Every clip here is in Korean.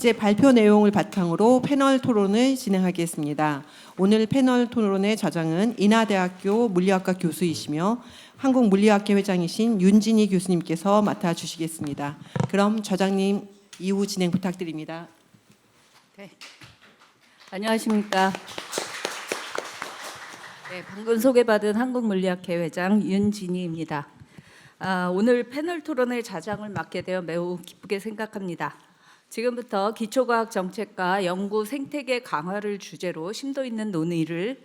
이제 발표 내용을 바탕으로 패널 토론을 진행하겠습니다. 오늘 패널 토론의 저장은 인하대학교 물리학과 교수이시며 한국물리학회 회장이신 윤진희 교수님께서 맡아주시겠습니다. 그럼 저장님 이후 진행 부탁드립니다. 네. 안녕하십니까. 네, 방금 소개받은 한국물리학회 회장 윤진희입니다. 오늘 패널 토론의 자장을 맡게 되어 매우 기쁘게 생각합니다. 지금부터 기초과학 정책과 연구 생태계 강화를 주제로 심도 있는 논의를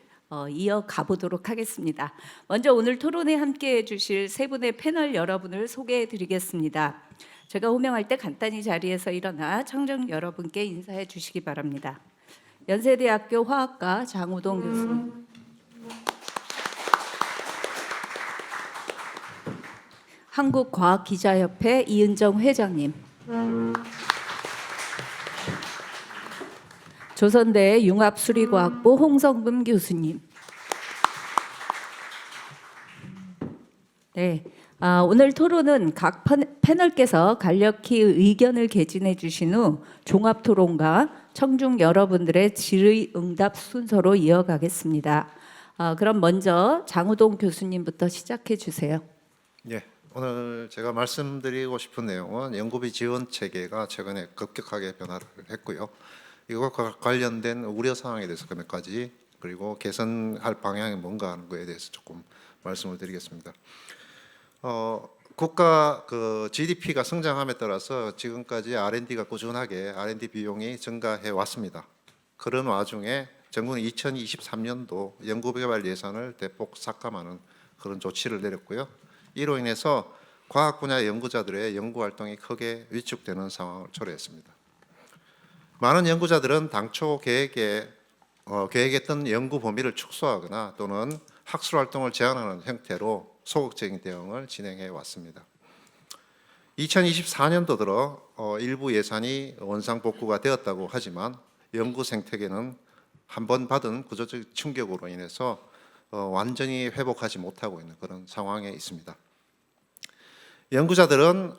이어가 보도록 하겠습니다. 먼저 오늘 토론에 함께해 주실 세 분의 패널 여러분을 소개해 드리겠습니다. 제가 호명할 때 간단히 자리에서 일어나 청중 여러분께 인사해 주시기 바랍니다. 연세대학교 화학과 장우동 교수님, 한국과학기자협회 이은정 회장님, 조선대 융합수리과학부 홍성금 교수님. 네, 오늘 토론은 각 패널께서 간략히 의견을 개진해 주신 후 종합토론과 청중 여러분들의 질의응답 순서로 이어가겠습니다. 그럼 먼저 장우동 교수님부터 시작해 주세요. 네, 오늘 제가 말씀드리고 싶은 내용은 연구비 지원 체계가 최근에 급격하게 변화를 했고요. 이것과 관련된 우려 사항에 대해서 몇 가지, 그리고 개선할 방향이 뭔가 하는 거에 대해서 조금 말씀을 드리겠습니다. 국가 GDP가 성장함에 따라서 지금까지 R&D가 꾸준하게 R&D 비용이 증가해 왔습니다. 그런 와중에 정부는 2023년도 연구개발 예산을 대폭 삭감하는 그런 조치를 내렸고요. 이로 인해서 과학 분야 연구자들의 연구 활동이 크게 위축되는 상황을 초래했습니다. 많은 연구자들은 당초 계획했던 연구 범위를 축소하거나 또는 학술 활동을 제한하는 형태로 소극적인 대응을 진행해 왔습니다. 2024년도 들어 일부 예산이 원상복구가 되었다고 하지만 연구 생태계는 한번 받은 구조적 충격으로 인해서 완전히 회복하지 못하고 있는 그런 상황에 있습니다. 연구자들은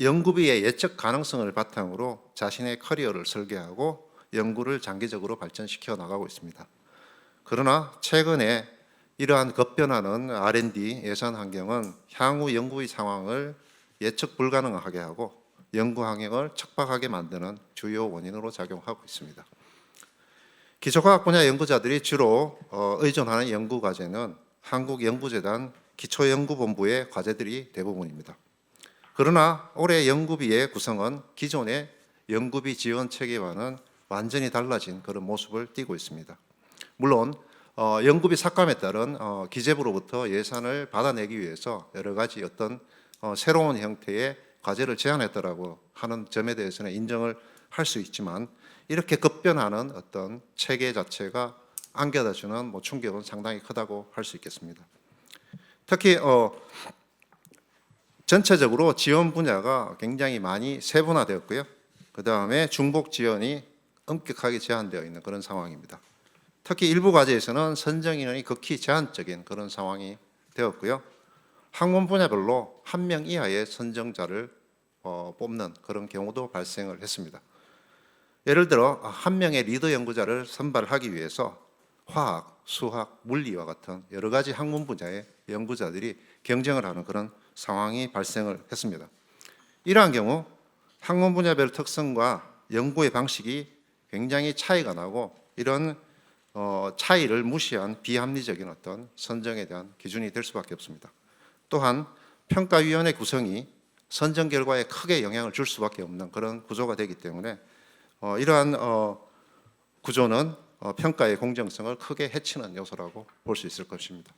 연구비의 예측 가능성을 바탕으로 자신의 커리어를 설계하고 연구를 장기적으로 발전시켜 나가고 있습니다. 그러나 최근에 이러한 급변하는 R&D 예산 환경은 향후 연구의 상황을 예측 불가능하게 하고 연구 환경을 척박하게 만드는 주요 원인으로 작용하고 있습니다. 기초과학 분야 연구자들이 주로 의존하는 연구 과제는 한국연구재단 기초연구본부의 과제들이 대부분입니다. 그러나 올해 연구비의 구성은 기존의 연구비 지원 체계와는 완전히 달라진 그런 모습을 띠고 있습니다. 물론 연구비 삭감에 따른 기재부로부터 예산을 받아내기 위해서 여러 가지 어떤 새로운 형태의 과제를 제안했다라고 하는 점에 대해서는 인정을 할 수 있지만 이렇게 급변하는 어떤 체계 자체가 안겨다주는 충격은 상당히 크다고 할 수 있겠습니다. 특히 전체적으로 지원 분야가 굉장히 많이 세분화되었고요. 그 다음에 중복 지원이 엄격하게 제한되어 있는 그런 상황입니다. 특히 일부 과제에서는 선정 인원이 극히 제한적인 그런 상황이 되었고요. 학문 분야별로 1명 이하의 선정자를 뽑는 그런 경우도 발생을 했습니다. 예를 들어 1명의 리더 연구자를 선발하기 위해서 화학, 수학, 물리와 같은 여러 가지 학문 분야의 연구자들이 경쟁을 하는 그런 상황이 발생을 했습니다. 이러한 경우 학문 분야별 특성과 연구의 방식이 굉장히 차이가 나고 이런 차이를 무시한 비합리적인 어떤 선정에 대한 기준이 될 수밖에 없습니다. 또한 평가위원회 구성이 선정 결과에 크게 영향을 줄 수밖에 없는 그런 구조가 되기 때문에 이러한 구조는 평가의 공정성을 크게 해치는 요소라고 볼 수 있을 것입니다.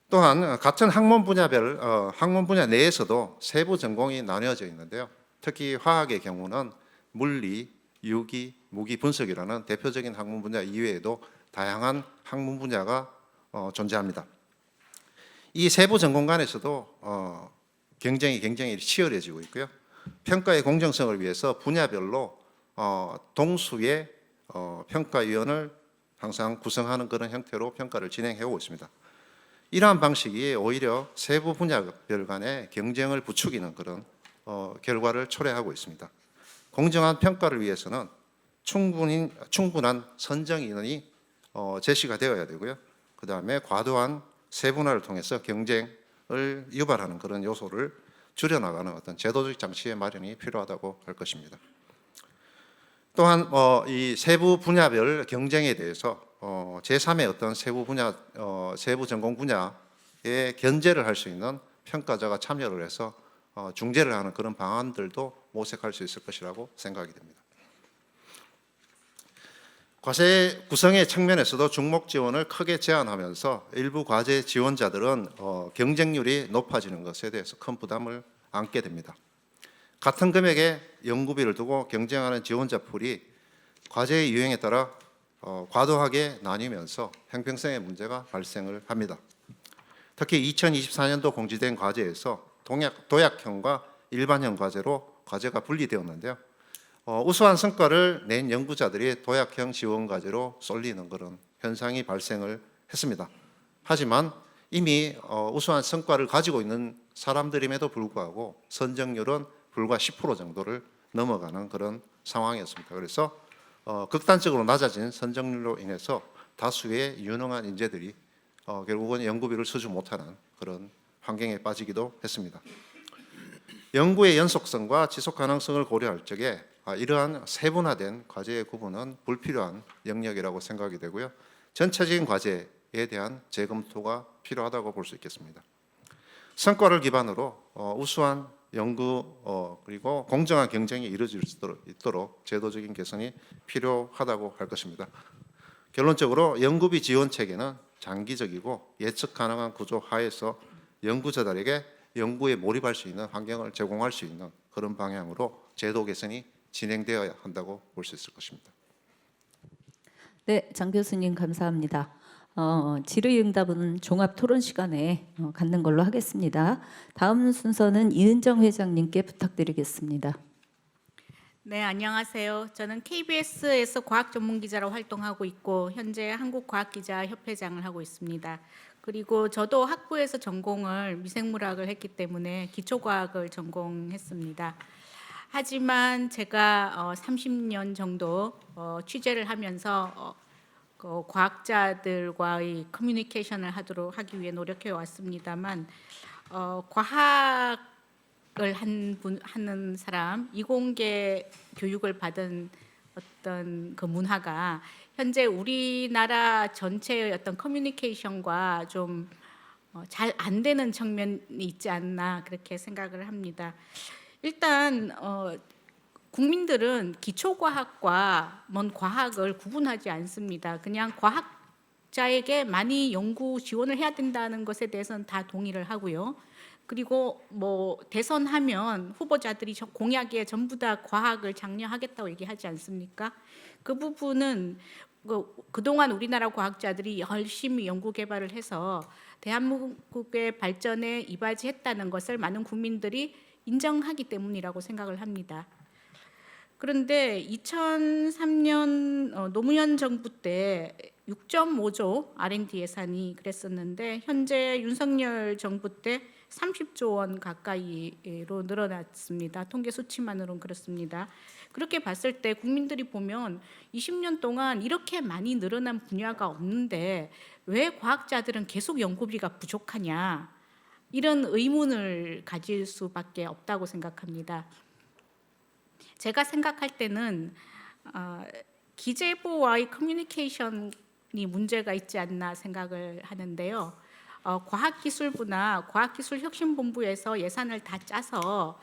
또한 같은 학문 분야별 학문 분야 내에서도 세부 전공이 나뉘어져 있는데요. 특히 화학의 경우는 물리, 유기, 무기 분석이라는 대표적인 학문 분야 이외에도 다양한 학문 분야가 존재합니다. 이 세부 전공 간에서도 경쟁이 굉장히 치열해지고 있고요. 평가의 공정성을 위해서 분야별로 동수의 평가위원을 항상 구성하는 그런 형태로 평가를 진행해 오고 있습니다. 이러한 방식이 오히려 세부 분야별 간의 경쟁을 부추기는 그런 결과를 초래하고 있습니다. 공정한 평가를 위해서는 충분한 선정 인원이 제시가 되어야 되고요. 그 다음에 과도한 세분화를 통해서 경쟁을 유발하는 그런 요소를 줄여나가는 어떤 제도적 장치의 마련이 필요하다고 할 것입니다. 또한 이 세부 분야별 경쟁에 대해서 제3의 어떤 세부 전공 분야에 견제를 할 수 있는 평가자가 참여를 해서 중재를 하는 그런 방안들도 모색할 수 있을 것이라고 생각이 됩니다. 과제 구성의 측면에서도 중복 지원을 크게 제한하면서 일부 과제 지원자들은 경쟁률이 높아지는 것에 대해서 큰 부담을 안게 됩니다. 같은 금액의 연구비를 두고 경쟁하는 지원자 풀이 과제의 유형에 따라 과도하게 나뉘면서 형평성의 문제가 발생을 합니다. 특히 2024년도 공지된 과제에서 도약형과 일반형 과제로 과제가 분리되었는데요. 우수한 성과를 낸 연구자들이 도약형 지원 과제로 쏠리는 그런 현상이 발생을 했습니다. 하지만 이미 우수한 성과를 가지고 있는 사람들임에도 불구하고 선정률은 불과 10% 정도를 넘어가는 그런 상황이었습니다. 그래서 극단적으로 낮아진 선정률로 인해서 다수의 유능한 인재들이 결국은 연구비를 수주 못하는 그런 환경에 빠지기도 했습니다. 연구의 연속성과 지속 가능성을 고려할 적에 이러한 세분화된 과제의 구분은 불필요한 영역이라고 생각이 되고요. 전체적인 과제에 대한 재검토가 필요하다고 볼 수 있겠습니다. 성과를 기반으로 우수한 연구 그리고 공정한 경쟁이 이루어질 수 있도록 제도적인 개선이 필요하다고 할 것입니다. 결론적으로 연구비 지원 체계는 장기적이고 예측 가능한 구조 하에서 연구자들에게 연구에 몰입할 수 있는 환경을 제공할 수 있는 그런 방향으로 제도 개선이 진행되어야 한다고 볼 수 있을 것입니다. 네, 장 교수님 감사합니다. 질의응답은 종합 토론 시간에 갖는 걸로 하겠습니다. 다음 순서는 이은정 회장님께 부탁드리겠습니다. 네, 안녕하세요. 저는 KBS에서 과학 전문 기자로 활동하고 있고 현재 한국과학기자협회장을 하고 있습니다. 그리고 저도 학부에서 전공을 미생물학을 했기 때문에 기초과학을 전공했습니다. 하지만 제가 30년 정도 취재를 하면서 과학자들과의 커뮤니케이션을 하기 위해 노력해 왔습니다만 과학을 하는 사람, 이공계 교육을 받은 어떤 그 문화가 현재 우리나라 전체의 어떤 커뮤니케이션과 좀 잘 안 되는 측면이 있지 않나 그렇게 생각을 합니다. 일단 국민들은 기초과학과 먼 과학을 구분하지 않습니다. 그냥 과학자에게 많이 연구 지원을 해야 된다는 것에 대해서는 다 동의를 하고요. 그리고 뭐 대선하면 후보자들이 공약에 전부 다 과학을 장려하겠다고 얘기하지 않습니까? 그 부분은 그동안 우리나라 과학자들이 열심히 연구 개발을 해서 대한민국의 발전에 이바지했다는 것을 많은 국민들이 인정하기 때문이라고 생각을 합니다. 그런데 2003년 노무현 정부 때 6.5조 R&D 예산이 그랬었는데 현재 윤석열 정부 때 30조 원 가까이로 늘어났습니다. 통계 수치만으로는 그렇습니다. 그렇게 봤을 때 국민들이 보면 20년 동안 이렇게 많이 늘어난 분야가 없는데 왜 과학자들은 계속 연구비가 부족하냐, 이런 의문을 가질 수밖에 없다고 생각합니다. 제가 생각할 때는 기재부와의 커뮤니케이션이 문제가 있지 않나 생각을 하는데요. 과학기술부나 과학기술혁신본부에서 예산을 다 짜서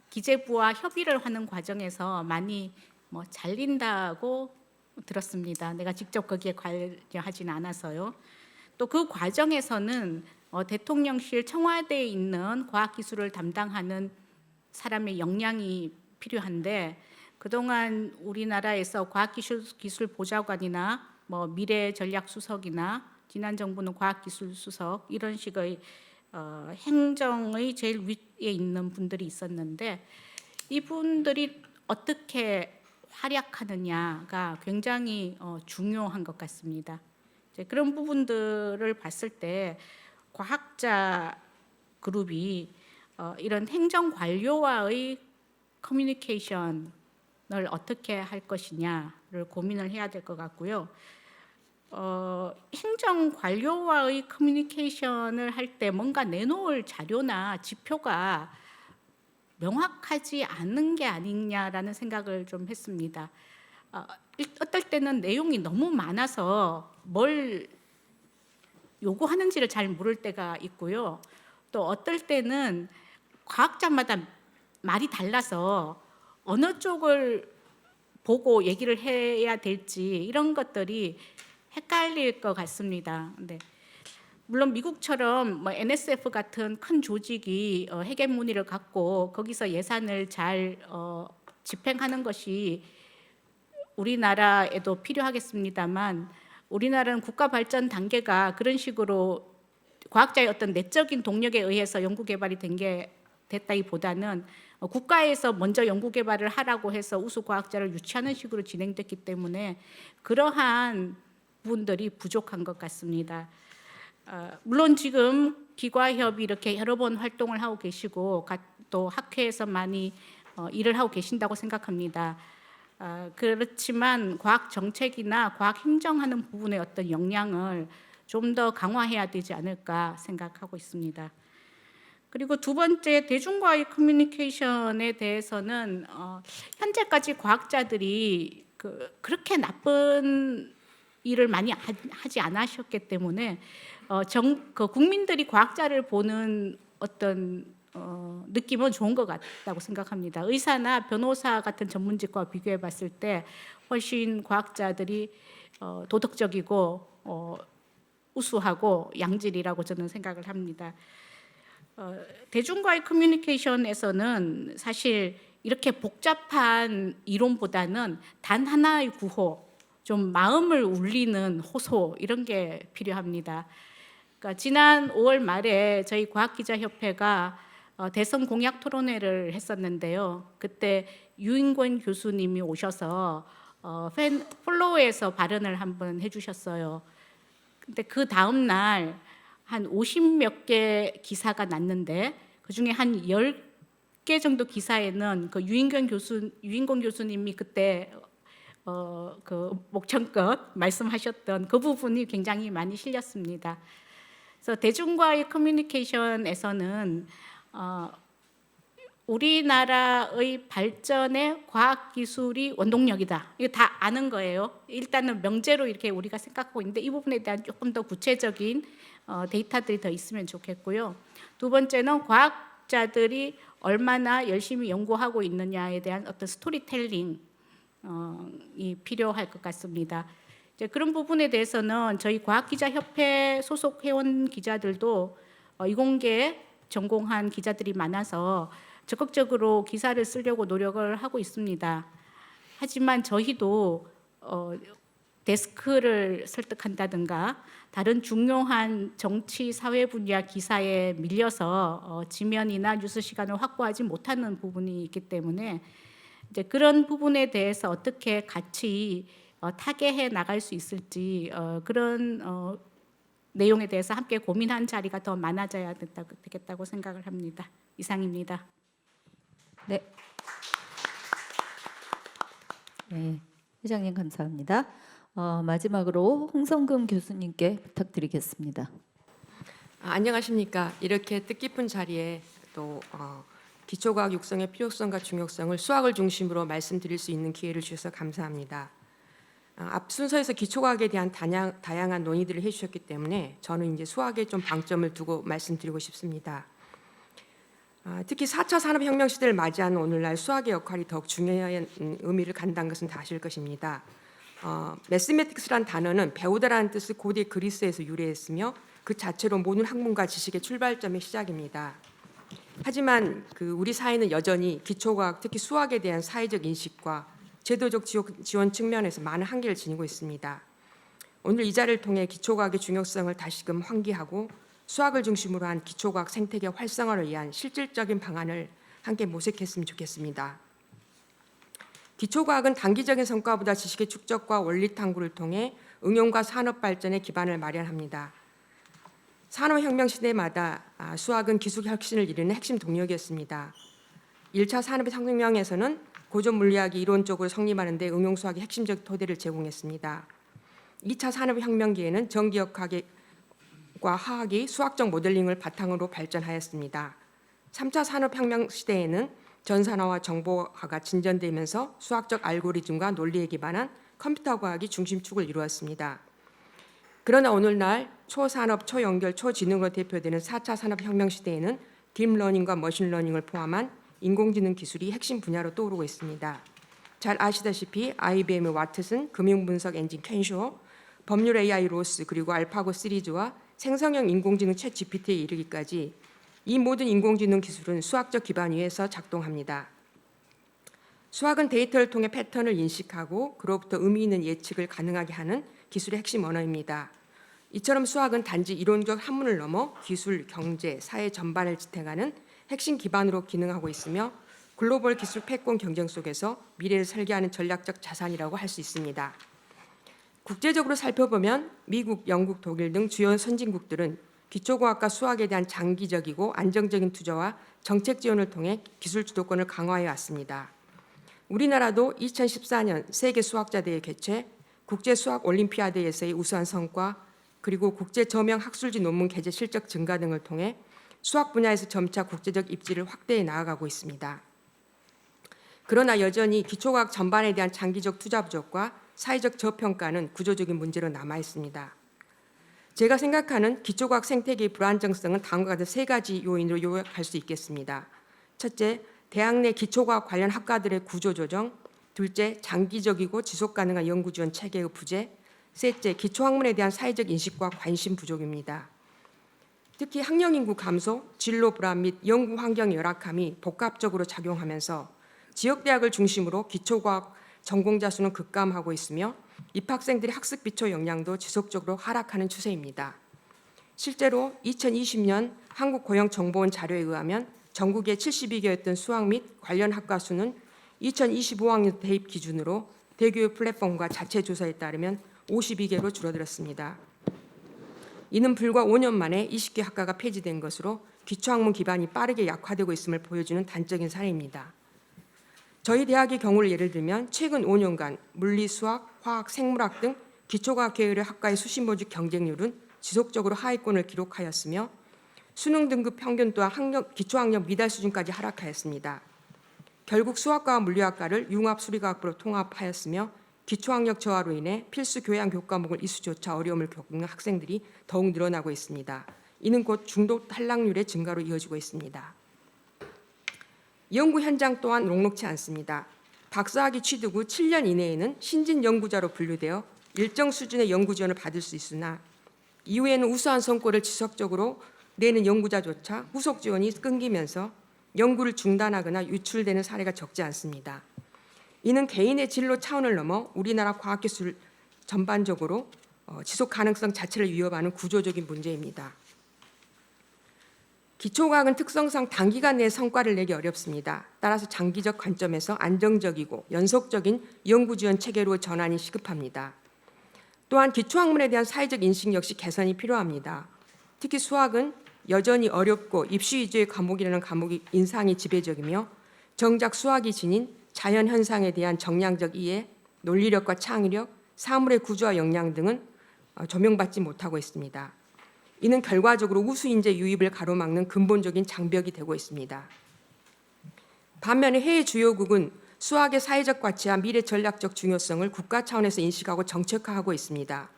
기재부와 협의를 하는 과정에서 많이 잘린다고 들었습니다. 내가 직접 거기에 관여하진 않아서요. 또 그 과정에서는 대통령실 청와대에 있는 과학기술을 담당하는 사람의 역량이 필요한데 그동안 우리나라에서 과학기술보좌관이나 미래전략수석이나 지난 정부는 과학기술수석 이런 식의 행정의 제일 위에 있는 분들이 있었는데 이분들이 어떻게 활약하느냐가 굉장히 중요한 것 같습니다. 그런 부분들을 봤을 때 과학자 그룹이 이런 행정 관료와의 커뮤니케이션 어떻게 할 것이냐를 고민을 해야 될 것 같고요. 행정 관료와의 커뮤니케이션을 할 때 뭔가 내놓을 자료나 지표가 명확하지 않은 게 아니냐라는 생각을 좀 했습니다. 어떨 때는 내용이 너무 많아서 뭘 요구하는지를 잘 모를 때가 있고요. 또 어떨 때는 과학자마다 말이 달라서 어느 쪽을 보고 얘기를 해야 될지 이런 것들이 헷갈릴 것 같습니다. 네. 물론 미국처럼 뭐 NSF 같은 큰 조직이 헤게모니를 갖고 거기서 예산을 잘 집행하는 것이 우리나라에도 필요하겠습니다만 우리나라는 국가 발전 단계가 그런 식으로 과학자의 어떤 내적인 동력에 의해서 연구 개발이 됐다기보다는 국가에서 먼저 연구 개발을 하라고 해서 우수 과학자를 유치하는 식으로 진행됐기 때문에 그러한 부분들이 부족한 것 같습니다. 물론 지금 기과협이 이렇게 여러 번 활동을 하고 계시고 또 학회에서 많이 일을 하고 계신다고 생각합니다. 그렇지만 과학 정책이나 과학 행정하는 부분의 어떤 역량을 좀 더 강화해야 되지 않을까 생각하고 있습니다. 그리고 두 번째, 대중과의 커뮤니케이션에 대해서는 현재까지 과학자들이 그렇게 나쁜 일을 많이 하지 않으셨기 때문에 국민들이 과학자를 보는 어떤 느낌은 좋은 것 같다고 생각합니다. 의사나 변호사 같은 전문직과 비교해 봤을 때 훨씬 과학자들이 도덕적이고 우수하고 양질이라고 저는 생각을 합니다. 대중과의 커뮤니케이션에서는 사실 이렇게 복잡한 이론보다는 단 하나의 구호, 좀 마음을 울리는 호소 이런 게 필요합니다. 그러니까 지난 5월 말에 저희 과학기자협회가 대선 공약 토론회를 했었는데요. 그때 유인권 교수님이 오셔서 폴로우에서 발언을 한번 해주셨어요. 근데 그 다음 날 한 50몇 개 기사가 났는데 그 중에 한 10개 정도 기사에는 그 유인권 교수님이 그때 그 목청껏 말씀하셨던 그 부분이 굉장히 많이 실렸습니다. 그래서 대중과의 커뮤니케이션에서는 우리나라의 발전의 과학기술이 원동력이다. 이거 다 아는 거예요. 일단은 명제로 이렇게 우리가 생각하고 있는데 이 부분에 대한 조금 더 구체적인 데이터들이 더 있으면 좋겠고요. 두 번째는 과학자들이 얼마나 열심히 연구하고 있느냐에 대한 어떤 스토리텔링이 필요할 것 같습니다. 이제 그런 부분에 대해서는 저희 과학기자협회 소속 회원 기자들도 이공계 전공한 기자들이 많아서 적극적으로 기사를 쓰려고 노력을 하고 있습니다. 하지만 저희도 데스크를 설득한다든가 다른 중요한 정치 사회 분야 기사에 밀려서 지면이나 뉴스 시간을 확보하지 못하는 부분이 있기 때문에 이제 그런 부분에 대해서 어떻게 같이 타개해 나갈 수 있을지 그런 내용에 대해서 함께 고민한 자리가 더 많아져야 되겠다고 생각을 합니다. 이상입니다. 네. 네, 회장님 감사합니다. 마지막으로 홍성금 교수님께 부탁드리겠습니다. 안녕하십니까. 이렇게 뜻깊은 자리에 또 기초과학 육성의 필요성과 중요성을 수학을 중심으로 말씀드릴 수 있는 기회를 주셔서 감사합니다. 앞 순서에서 기초과학에 대한 다양한 논의들을 해주셨기 때문에 저는 이제 수학에 좀 방점을 두고 말씀드리고 싶습니다. 특히 4차 산업혁명 시대를 맞이하는 오늘날 수학의 역할이 더욱 중요한 의미를 갖는다는 것은 다 아실 것입니다. 매스매틱스란 단어는 배우다라는 뜻의 고대 그리스에서 유래했으며 그 자체로 모든 학문과 지식의 출발점의 시작입니다. 하지만 우리 사회는 여전히 기초과학, 특히 수학에 대한 사회적 인식과 제도적 지원 측면에서 많은 한계를 지니고 있습니다. 오늘 이 자리를 통해 기초과학의 중요성을 다시금 환기하고 수학을 중심으로 한 기초과학 생태계 활성화를 위한 실질적인 방안을 함께 모색했으면 좋겠습니다. 기초과학은 단기적인 성과보다 지식의 축적과 원리 탐구를 통해 응용과 산업 발전의 기반을 마련합니다. 산업혁명 시대마다 수학은 기술 혁신을 이루는 핵심 동력이었습니다. 1차 산업혁명에서는 고전 물리학이 이론적으로 성립하는 데 응용 수학의 핵심적 토대를 제공했습니다. 2차 산업혁명기에는 전기역학과 화학이 수학적 모델링을 바탕으로 발전하였습니다. 3차 산업혁명 시대에는 전산화와 정보화가 진전되면서 수학적 알고리즘과 논리에 기반한 컴퓨터 과학이 중심축을 이루었습니다. 그러나 오늘날 초산업, 초연결, 초지능으로 대표되는 4차 산업혁명 시대에는 딥러닝과 머신러닝을 포함한 인공지능 기술이 핵심 분야로 떠오르고 있습니다. 잘 아시다시피 IBM의 와트슨, 금융분석 엔진 켄쇼, 법률 AI 로스, 그리고 알파고 시리즈와 생성형 인공지능 챗 GPT에 이르기까지 이 모든 인공지능 기술은 수학적 기반 위에서 작동합니다. 수학은 데이터를 통해 패턴을 인식하고 그로부터 의미 있는 예측을 가능하게 하는 기술의 핵심 언어입니다. 이처럼 수학은 단지 이론적 학문을 넘어 기술, 경제, 사회 전반을 지탱하는 핵심 기반으로 기능하고 있으며 글로벌 기술 패권 경쟁 속에서 미래를 설계하는 전략적 자산이라고 할 수 있습니다. 국제적으로 살펴보면 미국, 영국, 독일 등 주요 선진국들은 기초과학과 수학에 대한 장기적이고 안정적인 투자와 정책 지원을 통해 기술 주도권을 강화해 왔습니다. 우리나라도 2014년 세계 수학자 대회 개최, 국제 수학 올림피아드에서의 우수한 성과, 그리고 국제 저명 학술지 논문 게재 실적 증가 등을 통해 수학 분야에서 점차 국제적 입지를 확대해 나아가고 있습니다. 그러나 여전히 기초과학 전반에 대한 장기적 투자 부족과 사회적 저평가는 구조적인 문제로 남아 있습니다. 제가 생각하는 기초과학 생태계의 불안정성은 다음과 같은 세 가지 요인으로 요약할 수 있겠습니다. 첫째, 대학 내 기초과학 관련 학과들의 구조 조정. 둘째, 장기적이고 지속 가능한 연구 지원 체계의 부재. 셋째, 기초학문에 대한 사회적 인식과 관심 부족입니다. 특히 학령 인구 감소, 진로 불안 및 연구 환경 열악함이 복합적으로 작용하면서 지역 대학을 중심으로 기초과학 전공자 수는 급감하고 있으며 입학생들의 학습 기초 역량도 지속적으로 하락하는 추세입니다. 실제로 2020년 한국고용정보원 자료에 의하면 전국에 72개였던 수학 및 관련 학과 수는 2025학년 대입 기준으로 대교육 플랫폼과 자체 조사에 따르면 52개로 줄어들었습니다. 이는 불과 5년 만에 20개 학과가 폐지된 것으로 기초학문 기반이 빠르게 약화되고 있음을 보여주는 단적인 사례입니다. 저희 대학의 경우를 예를 들면 최근 5년간 물리, 수학, 화학, 생물학 등 기초과학 계열의 학과의 수시 모집 경쟁률은 지속적으로 하위권을 기록하였으며 수능 등급 평균 또한 기초학력 미달 수준까지 하락하였습니다. 결국 수학과와 물리학과를 융합수리과학부로 통합하였으며 기초학력 저하로 인해 필수 교양 교과목을 이수조차 어려움을 겪는 학생들이 더욱 늘어나고 있습니다. 이는 곧 중도 탈락률의 증가로 이어지고 있습니다. 연구 현장 또한 녹록치 않습니다. 박사학위 취득 후 7년 이내에는 신진 연구자로 분류되어 일정 수준의 연구 지원을 받을 수 있으나 이후에는 우수한 성과를 지속적으로 내는 연구자조차 후속 지원이 끊기면서 연구를 중단하거나 유출되는 사례가 적지 않습니다. 이는 개인의 진로 차원을 넘어 우리나라 과학기술 전반적으로 지속 가능성 자체를 위협하는 구조적인 문제입니다. 기초과학은 특성상 단기간 내에 성과를 내기 어렵습니다. 따라서 장기적 관점에서 안정적이고 연속적인 연구 지원 체계로 전환이 시급합니다. 또한 기초학문에 대한 사회적 인식 역시 개선이 필요합니다. 특히 수학은 여전히 어렵고 입시 위주의 과목이라는 과목이 인상이 지배적이며 정작 수학이 지닌 자연 현상에 대한 정량적 이해, 논리력과 창의력, 사물의 구조와 역량 등은 조명받지 못하고 있습니다. 이는 결과적으로 우수 인재 유입을 가로막는 근본적인 장벽이 되고 있습니다. 반면에 해외 주요국은 수학의 사회적 가치와 미래 전략적 중요성을 국가 차원에서 인식하고 정책화하고 있습니다.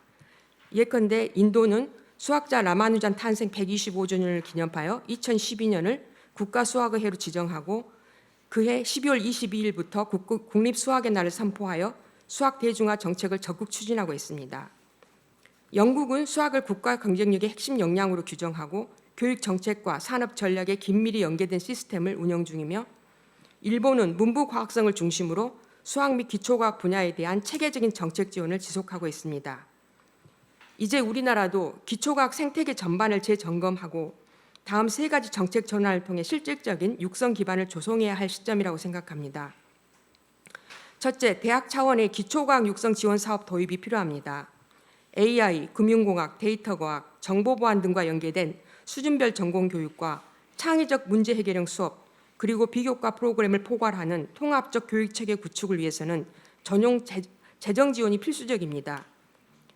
예컨대 인도는 수학자 라마누잔 탄생 125주년을 기념하여 2012년을 국가 수학의 해로 지정하고 그해 12월 22일부터 국립수학의 날을 선포하여 수학 대중화 정책을 적극 추진하고 있습니다. 영국은 수학을 국가 경쟁력의 핵심 역량으로 규정하고 교육 정책과 산업 전략에 긴밀히 연계된 시스템을 운영 중이며 일본은 문부 과학성을 중심으로 수학 및 기초과학 분야에 대한 체계적인 정책 지원을 지속하고 있습니다. 이제 우리나라도 기초과학 생태계 전반을 재점검하고 다음 세 가지 정책 전환을 통해 실질적인 육성 기반을 조성해야 할 시점이라고 생각합니다. 첫째, 대학 차원의 기초과학 육성 지원 사업 도입이 필요합니다. AI, 금융공학, 데이터과학, 정보보안 등과 연계된 수준별 전공 교육과 창의적 문제 해결형 수업, 그리고 비교과 프로그램을 포괄하는 통합적 교육체계 구축을 위해서는 전용 재정 지원이 필수적입니다.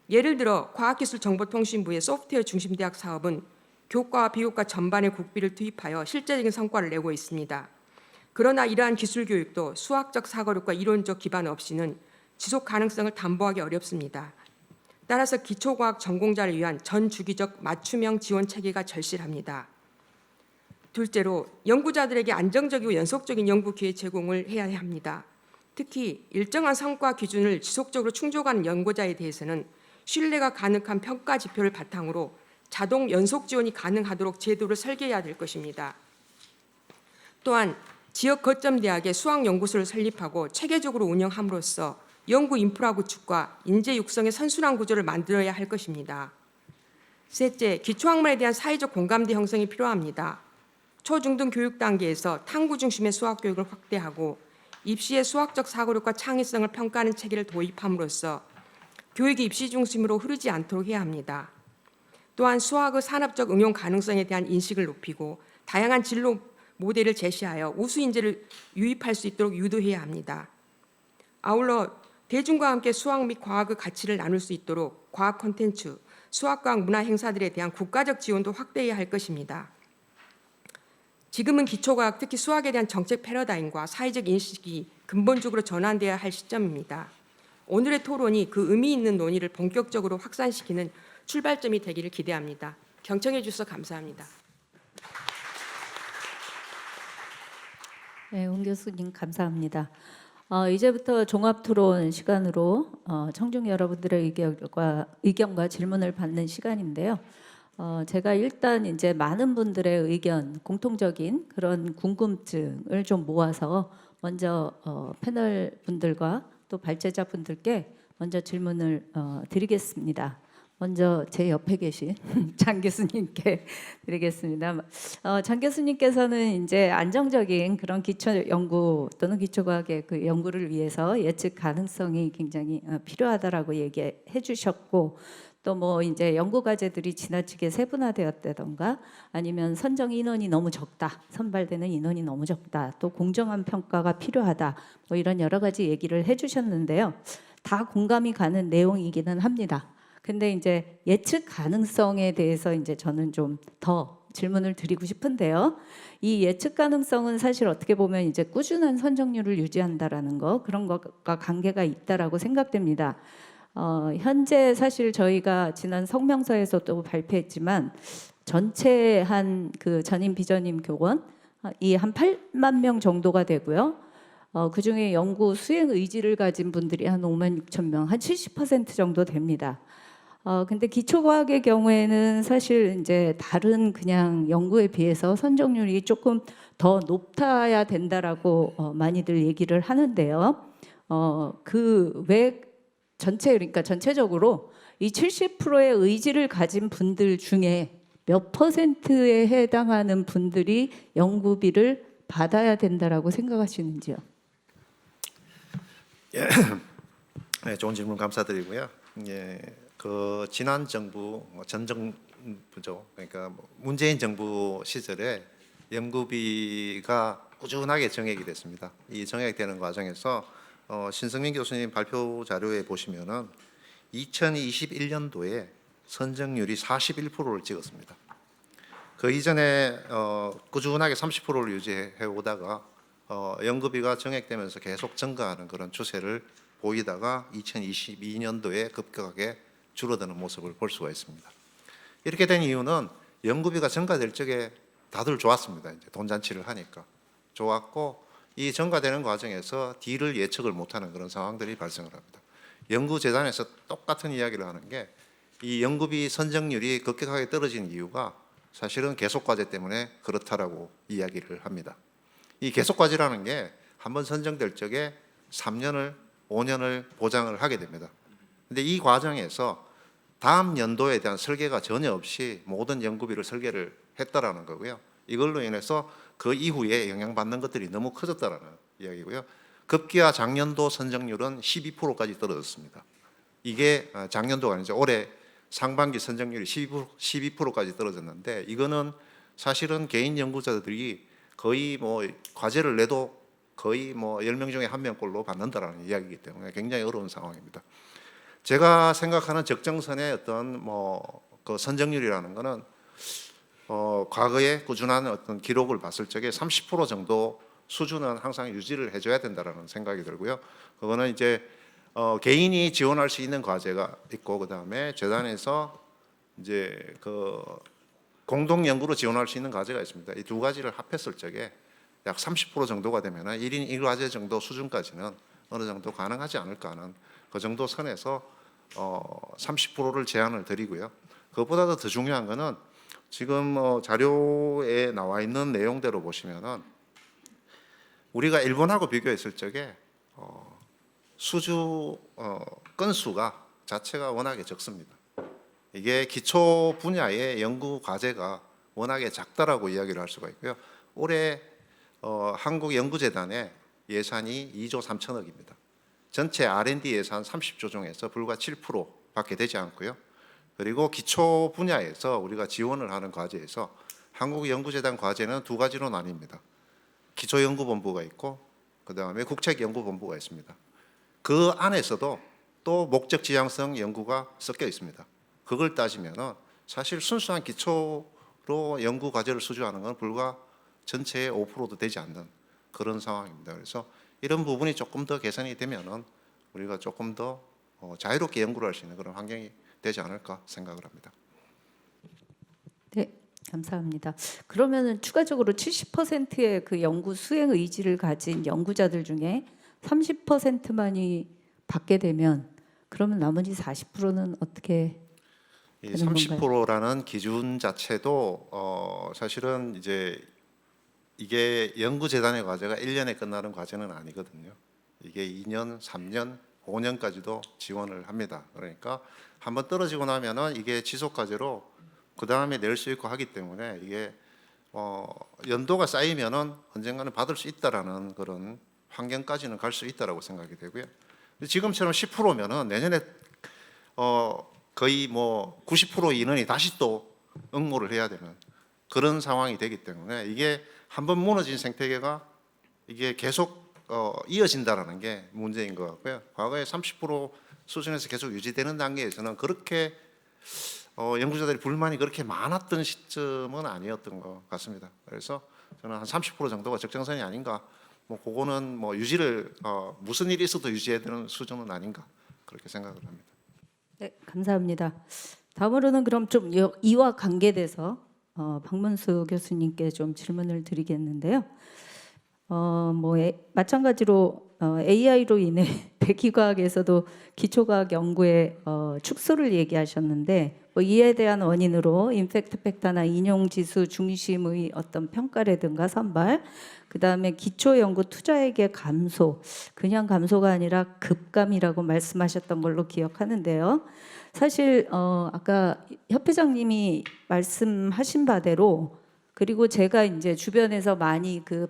예를 들어 과학기술정보통신부의 소프트웨어 중심대학 사업은 교과와 비교과 전반에 국비를 투입하여 실제적인 성과를 내고 있습니다. 그러나 이러한 기술 교육도 수학적 사고력과 이론적 기반 없이는 지속 가능성을 담보하기 어렵습니다. 따라서 기초과학 전공자를 위한 전 주기적 맞춤형 지원 체계가 절실합니다. 둘째로 연구자들에게 안정적이고 연속적인 연구 기회 제공을 해야 합니다. 특히 일정한 성과 기준을 지속적으로 충족하는 연구자에 대해서는 신뢰가 가능한 평가 지표를 바탕으로 자동 연속 지원이 가능하도록 제도를 설계해야 될 것입니다. 또한 지역 거점 대학의 수학 연구소를 설립하고 체계적으로 운영함으로써 연구 인프라 구축과 인재 육성의 선순환 구조를 만들어야 할 것입니다. 셋째, 기초학문에 대한 사회적 공감대 형성이 필요합니다. 초중등 교육 단계에서 탐구 중심의 수학 교육을 확대하고 입시의 수학적 사고력과 창의성을 평가하는 체계를 도입함으로써 교육이 입시 중심으로 흐르지 않도록 해야 합니다. 또한 수학의 산업적 응용 가능성에 대한 인식을 높이고 다양한 진로 모델을 제시하여 우수 인재를 유입할 수 있도록 유도해야 합니다. 아울러 대중과 함께 수학 및 과학의 가치를 나눌 수 있도록 과학 콘텐츠, 수학과학 문화 행사들에 대한 국가적 지원도 확대해야 할 것입니다. 지금은 기초과학, 특히 수학에 대한 정책 패러다임과 사회적 인식이 근본적으로 전환되어야 할 시점입니다. 오늘의 토론이 그 의미 있는 논의를 본격적으로 확산시키는 출발점이 되기를 기대합니다. 경청해 주셔서 감사합니다. 네, 홍 교수님 감사합니다. 이제부터 종합토론 시간으로 청중 여러분들의 의견과 질문을 받는 시간인데요. 제가 일단 이제 많은 분들의 의견, 공통적인 그런 궁금증을 좀 모아서 먼저 패널 분들과 또 발제자 분들께 먼저 질문을 드리겠습니다. 먼저 제 옆에 계신 장 교수님께 드리겠습니다. 장 교수님께서는 이제 안정적인 그런 기초 연구 또는 기초과학의 그 연구를 위해서 예측 가능성이 굉장히 필요하다라고 얘기해 주셨고, 또 뭐 이제 연구 과제들이 지나치게 세분화되었다던가 아니면 선정 인원이 너무 적다, 선발되는 인원이 너무 적다, 또 공정한 평가가 필요하다, 뭐 이런 여러 가지 얘기를 해주셨는데요. 다 공감이 가는 내용이기는 합니다. 근데 이제 예측 가능성에 대해서 이제 저는 좀 더 질문을 드리고 싶은데요. 이 예측 가능성은 사실 어떻게 보면 이제 꾸준한 선정률을 유지한다라는 거, 그런 것과 관계가 있다라고 생각됩니다. 현재 사실 저희가 지난 성명서에서도 발표했지만 전체 한 그 전임 비전임 교원 이 한 8만 명 정도가 되고요. 그중에 연구 수행 의지를 가진 분들이 한 5만 6천 명, 한 70% 정도 됩니다. 근데 기초과학의 경우에는 사실 이제 다른 그냥 연구에 비해서 선정률이 조금 더 높아야 된다라고 많이들 얘기를 하는데요. 그 왜 그러니까 전체적으로 이 70%의 의지를 가진 분들 중에 몇 %에 해당하는 분들이 연구비를 받아야 된다라고 생각하시는지요? 네, 좋은 질문 감사드리고요. 예, 그 지난 정부 전 정부죠. 그러니까 문재인 정부 시절에 연구비가 꾸준하게 정액이 됐습니다. 이 정액되는 과정에서 신성민 교수님 발표 자료에 보시면은 2021년도에 선정률이 41%를 찍었습니다. 그 이전에 꾸준하게 30%를 유지해 오다가 연구비가 정액되면서 계속 증가하는 그런 추세를 보이다가 2022년도에 급격하게 줄어드는 모습을 볼 수가 있습니다. 이렇게 된 이유는 연구비가 증가될 적에 다들 좋았습니다. 이제 돈 잔치를 하니까 좋았고, 이 증가되는 과정에서 뒤를 예측을 못하는 그런 상황들이 발생을 합니다. 연구재단에서 똑같은 이야기를 하는 게, 이 연구비 선정률이 급격하게 떨어진 이유가 사실은 계속과제 때문에 그렇다라고 이야기를 합니다. 이 계속과제라는 게 한번 선정될 적에 3년을 5년을 보장을 하게 됩니다. 근데 이 과정에서 다음 연도에 대한 설계가 전혀 없이 모든 연구비를 설계를 했다라는 거고요. 이걸로 인해서 그 이후에 영향받는 것들이 너무 커졌다라는 이야기고요. 급기야 작년도 선정률은 12%까지 떨어졌습니다. 이게 작년도가 아니죠. 올해 상반기 선정률이 12%까지 떨어졌는데, 이거는 사실은 개인 연구자들이 거의 뭐 과제를 내도 거의 뭐 10명 중에 1명꼴로 받는다라는 이야기이기 때문에 굉장히 어려운 상황입니다. 제가 생각하는 적정선의 어떤 뭐 그 선정률이라는 거는 과거에 꾸준한 어떤 기록을 봤을 적에 30% 정도 수준은 항상 유지를 해줘야 된다라는 생각이 들고요. 그거는 이제 개인이 지원할 수 있는 과제가 있고, 그 다음에 재단에서 이제 그 공동 연구로 지원할 수 있는 과제가 있습니다. 이 두 가지를 합했을 적에 약 30% 정도가 되면은 1인 1과제 정도 수준까지는 어느 정도 가능하지 않을까 하는 그 정도 선에서 30%를 제한을 드리고요. 그것보다도 더 중요한 거는 지금 자료에 나와 있는 내용대로 보시면은 우리가 일본하고 비교했을 적에 수주 건수가 자체가 워낙에 적습니다. 이게 기초 분야의 연구 과제가 워낙에 작다라고 이야기를 할 수가 있고요. 올해 한국연구재단의 예산이 2조 3천억입니다. 전체 R&D 예산 30조 중에서 불과 7%밖에 되지 않고요. 그리고 기초 분야에서 우리가 지원을 하는 과제에서 한국연구재단 과제는 두 가지로 나뉩니다. 기초연구본부가 있고 그 다음에 국책연구본부가 있습니다. 그 안에서도 또 목적 지향성 연구가 섞여 있습니다. 그걸 따지면은 사실 순수한 기초로 연구 과제를 수주하는 건 불과 전체의 5%도 되지 않는 그런 상황입니다. 그래서 이런 부분이 조금 더 개선이 되면은 우리가 조금 더 자유롭게 연구를 할 수 있는 그런 환경이 되지 않을까 생각을 합니다. 네, 감사합니다. 그러면은 추가적으로 70%의 그 연구 수행 의지를 가진 연구자들 중에 30%만이 받게 되면 그러면 나머지 40%는 어떻게 이 되는 건가요? 30%라는 기준 자체도 사실은 이제 이게 연구재단의 과제가 1년에 끝나는 과제는 아니거든요. 이게 2년, 3년, 5년까지도 지원을 합니다. 그러니까 한번 떨어지고 나면은 이게 지속 과제로 그 다음에 낼 수 있고 하기 때문에 이게 연도가 쌓이면은 언젠가는 받을 수 있다라는 그런 환경까지는 갈 수 있다라고 생각이 되고요. 지금처럼 10%면은 내년에 거의 뭐 90% 인원이 다시 또 응모를 해야 되는 그런 상황이 되기 때문에 이게 한번 무너진 생태계가 이게 계속 이어진다라는 게 문제인 것 같고요. 과거에 30% 수준에서 계속 유지되는 단계에서는 그렇게 연구자들이 불만이 그렇게 많았던 시점은 아니었던 것 같습니다. 그래서 저는 한 30% 정도가 적정선이 아닌가. 뭐 그거는 뭐 유지를 무슨 일이 있어도 유지해야 되는 수준은 아닌가 그렇게 생각을 합니다. 네, 감사합니다. 다음으로는 그럼 좀 이와 관계돼서 박문수 교수님께 좀 질문을 드리겠는데요. 마찬가지로 AI로 인해 대기과학에서도 기초과학 연구의 축소를 얘기하셨는데 이에 대한 원인으로 임팩트 팩터나 인용지수 중심의 어떤 평가라든가 선발, 그 다음에 기초 연구 투자액의 감소, 그냥 감소가 아니라 급감이라고 말씀하셨던 걸로 기억하는데요. 사실 아까 협회장님이 말씀하신 바대로 그리고 제가 이제 주변에서 많이 그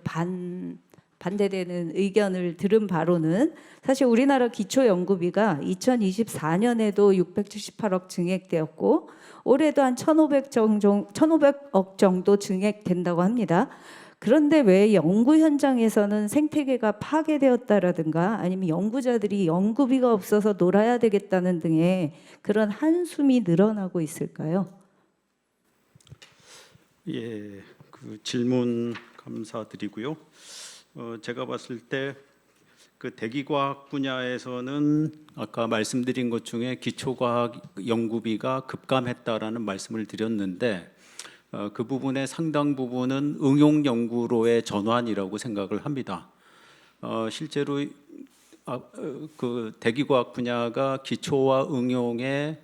반대되는 의견을 들은 바로는 사실 우리나라 기초 연구비가 2024년에도 678억 증액되었고 올해도 한 1,500억 정도 증액된다고 합니다. 그런데 왜 연구 현장에서는 생태계가 파괴되었다라든가 아니면 연구자들이 연구비가 없어서 놀아야 되겠다는 등의 그런 한숨이 늘어나고 있을까요? 예, 그 질문 감사드리고요. 제가 봤을 때 그 대기과학 분야에서는 아까 말씀드린 것 중에 기초과학 연구비가 급감했다라는 말씀을 드렸는데 그 부분의 상당 부분은 응용 연구로의 전환이라고 생각을 합니다. 실제로 그 대기과학 분야가 기초와 응용의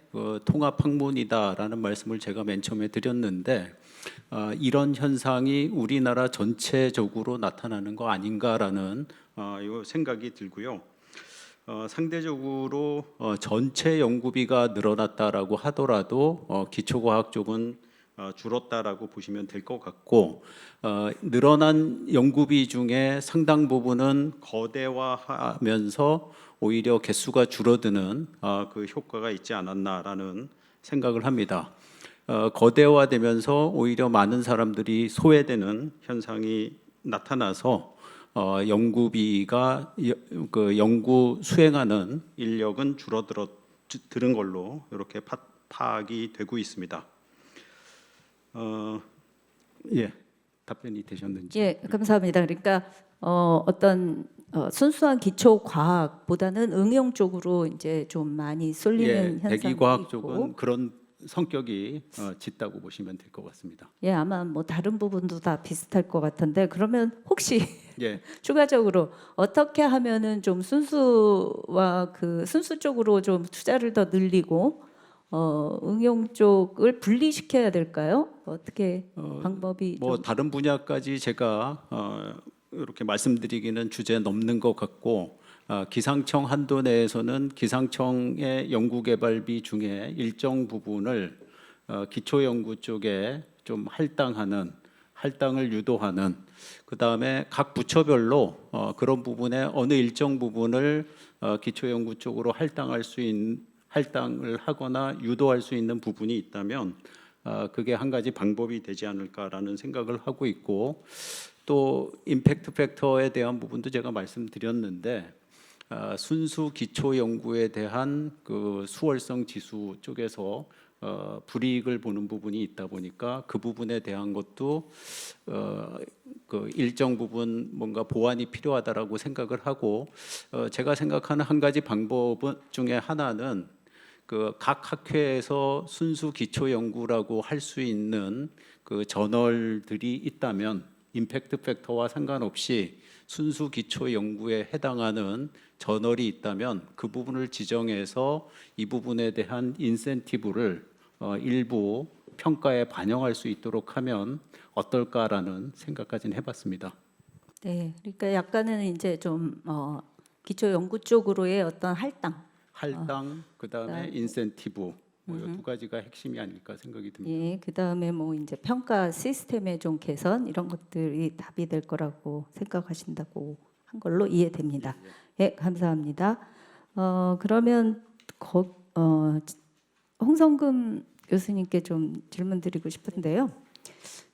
통합 학문이다라는 말씀을 제가 맨 처음에 드렸는데 이런 현상이 우리나라 전체적으로 나타나는 거 아닌가라는 생각이 들고요. 상대적으로 전체 연구비가 늘어났다라고 하더라도 기초과학 쪽은 줄었다라고 보시면 될 것 같고 늘어난 연구비 중에 상당 부분은 거대화하면서 오히려 개수가 줄어드는 그 효과가 있지 않았나라는 생각을 합니다. 거대화되면서 오히려 많은 사람들이 소외되는 현상이 나타나서 연구비가 그 연구 수행하는 인력은 줄어들은 걸로 이렇게 파악이 되고 있습니다. 예, 답변이 되셨는지. 예, 감사합니다. 그러니까 어떤 순수한 기초 과학보다는 응용 쪽으로 이제 좀 많이 쏠리는 예, 현상이 대기과학 있고, 쪽은 그런 성격이 짙다고 보시면 될 것 같습니다. 예, 아마 뭐 다른 부분도 다 비슷할 것 같은데 그러면 혹시 예, 추가적으로 어떻게 하면은 좀 순수와 그 순수 쪽으로 좀 투자를 더 늘리고 응용 쪽을 분리시켜야 될까요? 어떻게 방법이 뭐 좀 다른 분야까지 제가 이렇게 말씀드리기는 주제 넘는 것 같고 기상청 한도 내에서는 기상청의 연구개발비 중에 일정 부분을 기초연구 쪽에 좀 할당을 유도하는 그 다음에 각 부처별로 그런 부분에 어느 일정 부분을 기초연구 쪽으로 할당을 하거나 유도할 수 있는 부분이 있다면 그게 한 가지 방법이 되지 않을까라는 생각을 하고 있고 또 임팩트 팩터에 대한 부분도 제가 말씀드렸는데 순수 기초 연구에 대한 그 수월성 지수 쪽에서 불이익을 보는 부분이 있다 보니까 그 부분에 대한 것도 그 일정 부분 뭔가 보완이 필요하다라고 생각을 하고 제가 생각하는 한 가지 방법 중에 하나는 그 각 학회에서 순수 기초 연구라고 할 수 있는 그 저널들이 있다면 임팩트 팩터와 상관없이 순수 기초 연구에 해당하는 저널이 있다면 그 부분을 지정해서 이 부분에 대한 인센티브를 일부 평가에 반영할 수 있도록 하면 어떨까라는 생각까지는 해봤습니다. 네, 그러니까 약간은 이제 좀 기초 연구 쪽으로의 어떤 할당 그다음에 인센티브 이 두 가지가 핵심이 아닐까 생각이 듭니다. 예, 그다음에 뭐 이제 평가 시스템의 좀 개선 이런 것들이 답이 될 거라고 생각하신다고 한 걸로 이해됩니다. 예, 감사합니다. 그러면 홍성금 교수님께 좀 질문드리고 싶은데요.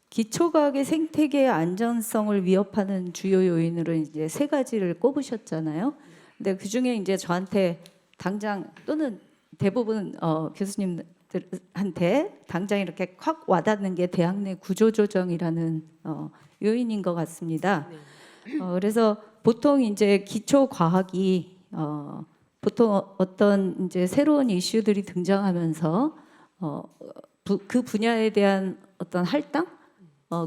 기초과학의 생태계 안전성을 위협하는 주요 요인으로 이제 세 가지를 꼽으셨잖아요. 근데 그 중에 이제 저한테 당장 또는 대부분 교수님들한테 당장 이렇게 확 와닿는 게 대학 내 구조조정이라는 요인인 것 같습니다. 그래서 보통 이제 기초 과학이 보통 어떤 이제 새로운 이슈들이 등장하면서 그 분야에 대한 어떤 할당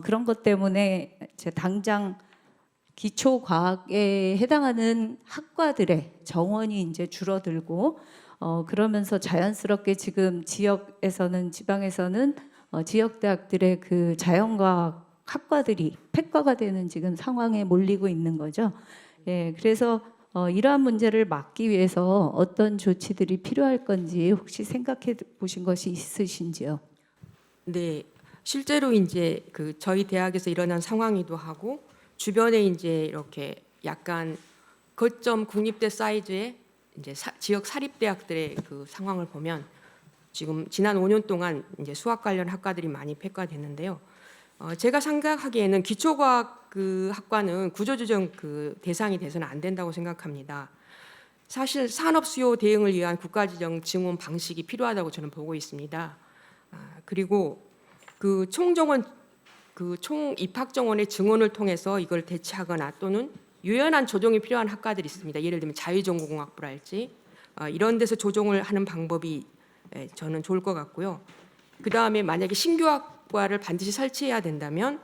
그런 것 때문에 이제 당장 기초 과학에 해당하는 학과들의 정원이 이제 줄어들고 그러면서 자연스럽게 지금 지역에서는 지방에서는 지역 대학들의 그 자연과학 학과들이 폐과가 되는 지금 상황에 몰리고 있는 거죠. 예, 그래서 이러한 문제를 막기 위해서 어떤 조치들이 필요할 건지 혹시 생각해 보신 것이 있으신지요? 네, 실제로 이제 그 저희 대학에서 일어난 상황이기도 하고 주변에 이제 이렇게 약간 거점 국립대 사이즈의 이제 지역 사립 대학들의 그 상황을 보면 지금 지난 5년 동안 이제 수학 관련 학과들이 많이 폐과됐는데요. 제가 생각하기에는 기초과학 그 학과는 구조조정 그 대상이 돼서는 안 된다고 생각합니다. 사실 산업 수요 대응을 위한 국가지정 증원 방식이 필요하다고 저는 보고 있습니다. 그리고 그 총정원 그 총 입학 정원의 증원을 통해서 이걸 대체하거나 또는 유연한 조정이 필요한 학과들이 있습니다. 예를 들면 자유전공학부랄지 이런 데서 조정을 하는 방법이 저는 좋을 것 같고요. 그 다음에 만약에 신규 학과를 반드시 설치해야 된다면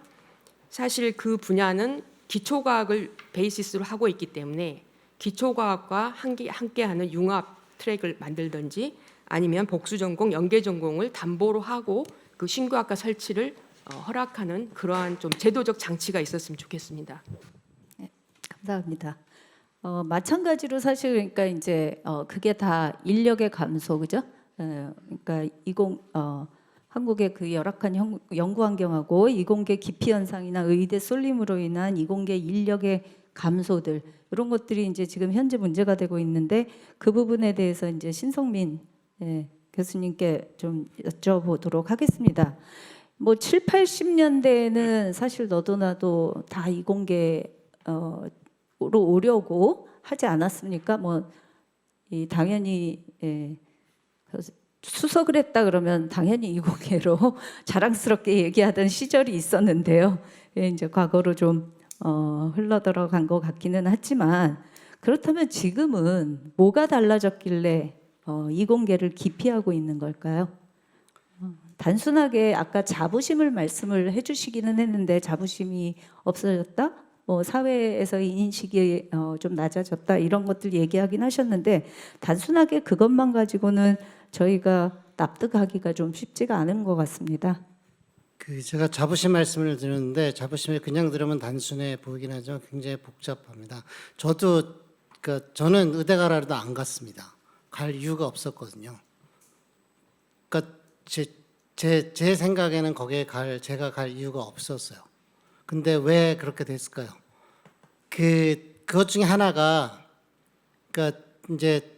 사실 그 분야는 기초과학을 베이시스로 하고 있기 때문에 기초과학과 함께하는 융합 트랙을 만들든지 아니면 복수전공, 연계전공을 담보로 하고 그 신규 학과 설치를 허락하는 그러한 좀 제도적 장치가 있었으면 좋겠습니다. 감사합니다. 마찬가지로 사실 그러니까 이제 그게 다 인력의 감소 그죠? 그러니까 한국의 그 열악한 연구 환경하고 이공계 기피 현상이나 의대 쏠림으로 인한 이공계 인력의 감소들 이런 것들이 이제 지금 현재 문제가 되고 있는데 그 부분에 대해서 이제 신성민 교수님께 좀 여쭤보도록 하겠습니다. 뭐 7, 80년대에는 사실 너도 나도 다 이공계로 오려고 하지 않았습니까? 뭐 이 당연히 수석을 했다 그러면 당연히 이공계로 자랑스럽게 얘기하던 시절이 있었는데요. 이제 과거로 좀 흘러들어간 것 같기는 하지만 그렇다면 지금은 뭐가 달라졌길래 이공계를 기피하고 있는 걸까요? 단순하게 아까 자부심을 말씀을 해주시기는 했는데 자부심이 없어졌다? 뭐 사회에서의 인식이 좀 낮아졌다 이런 것들 얘기하긴 하셨는데 단순하게 그것만 가지고는 저희가 납득하기가 좀 쉽지가 않은 것 같습니다. 제가 자부심 말씀을 드렸는데 자부심을 그냥 들으면 단순해 보이긴 하지만 굉장히 복잡합니다. 저는 의대 가라도 안 갔습니다. 갈 이유가 없었거든요. 그러니까 제 생각에는 거기에 제가 갈 이유가 없었어요. 근데 왜 그렇게 됐을까요? 그것 중에 하나가 그러니까 이제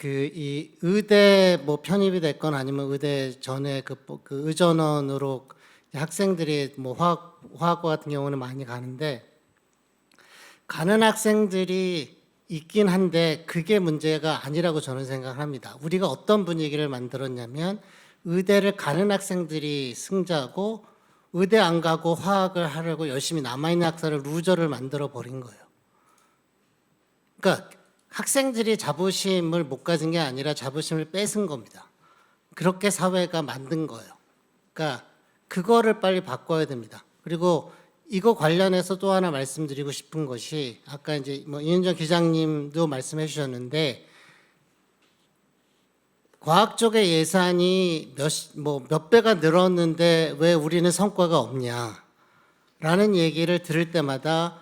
이 의대 뭐 편입이 됐건 아니면 의대 전에 그 의전원으로 학생들이 뭐 화학과 같은 경우는 많이 가는데 가는 학생들이 있긴 한데 그게 문제가 아니라고 저는 생각합니다. 우리가 어떤 분위기를 만들었냐면 의대를 가는 학생들이 승자고 의대 안 가고 화학을 하려고 열심히 남아있는 학생을 루저를 만들어 버린 거예요. 그러니까 학생들이 자부심을 못 가진 게 아니라 자부심을 뺏은 겁니다. 그렇게 사회가 만든 거예요. 그러니까 그거를 빨리 바꿔야 됩니다. 그리고 이거 관련해서 또 하나 말씀드리고 싶은 것이 아까 이제 뭐 이은정 기장님도 말씀해 주셨는데 과학 쪽의 예산이 몇 배가 늘었는데 왜 우리는 성과가 없냐라는 얘기를 들을 때마다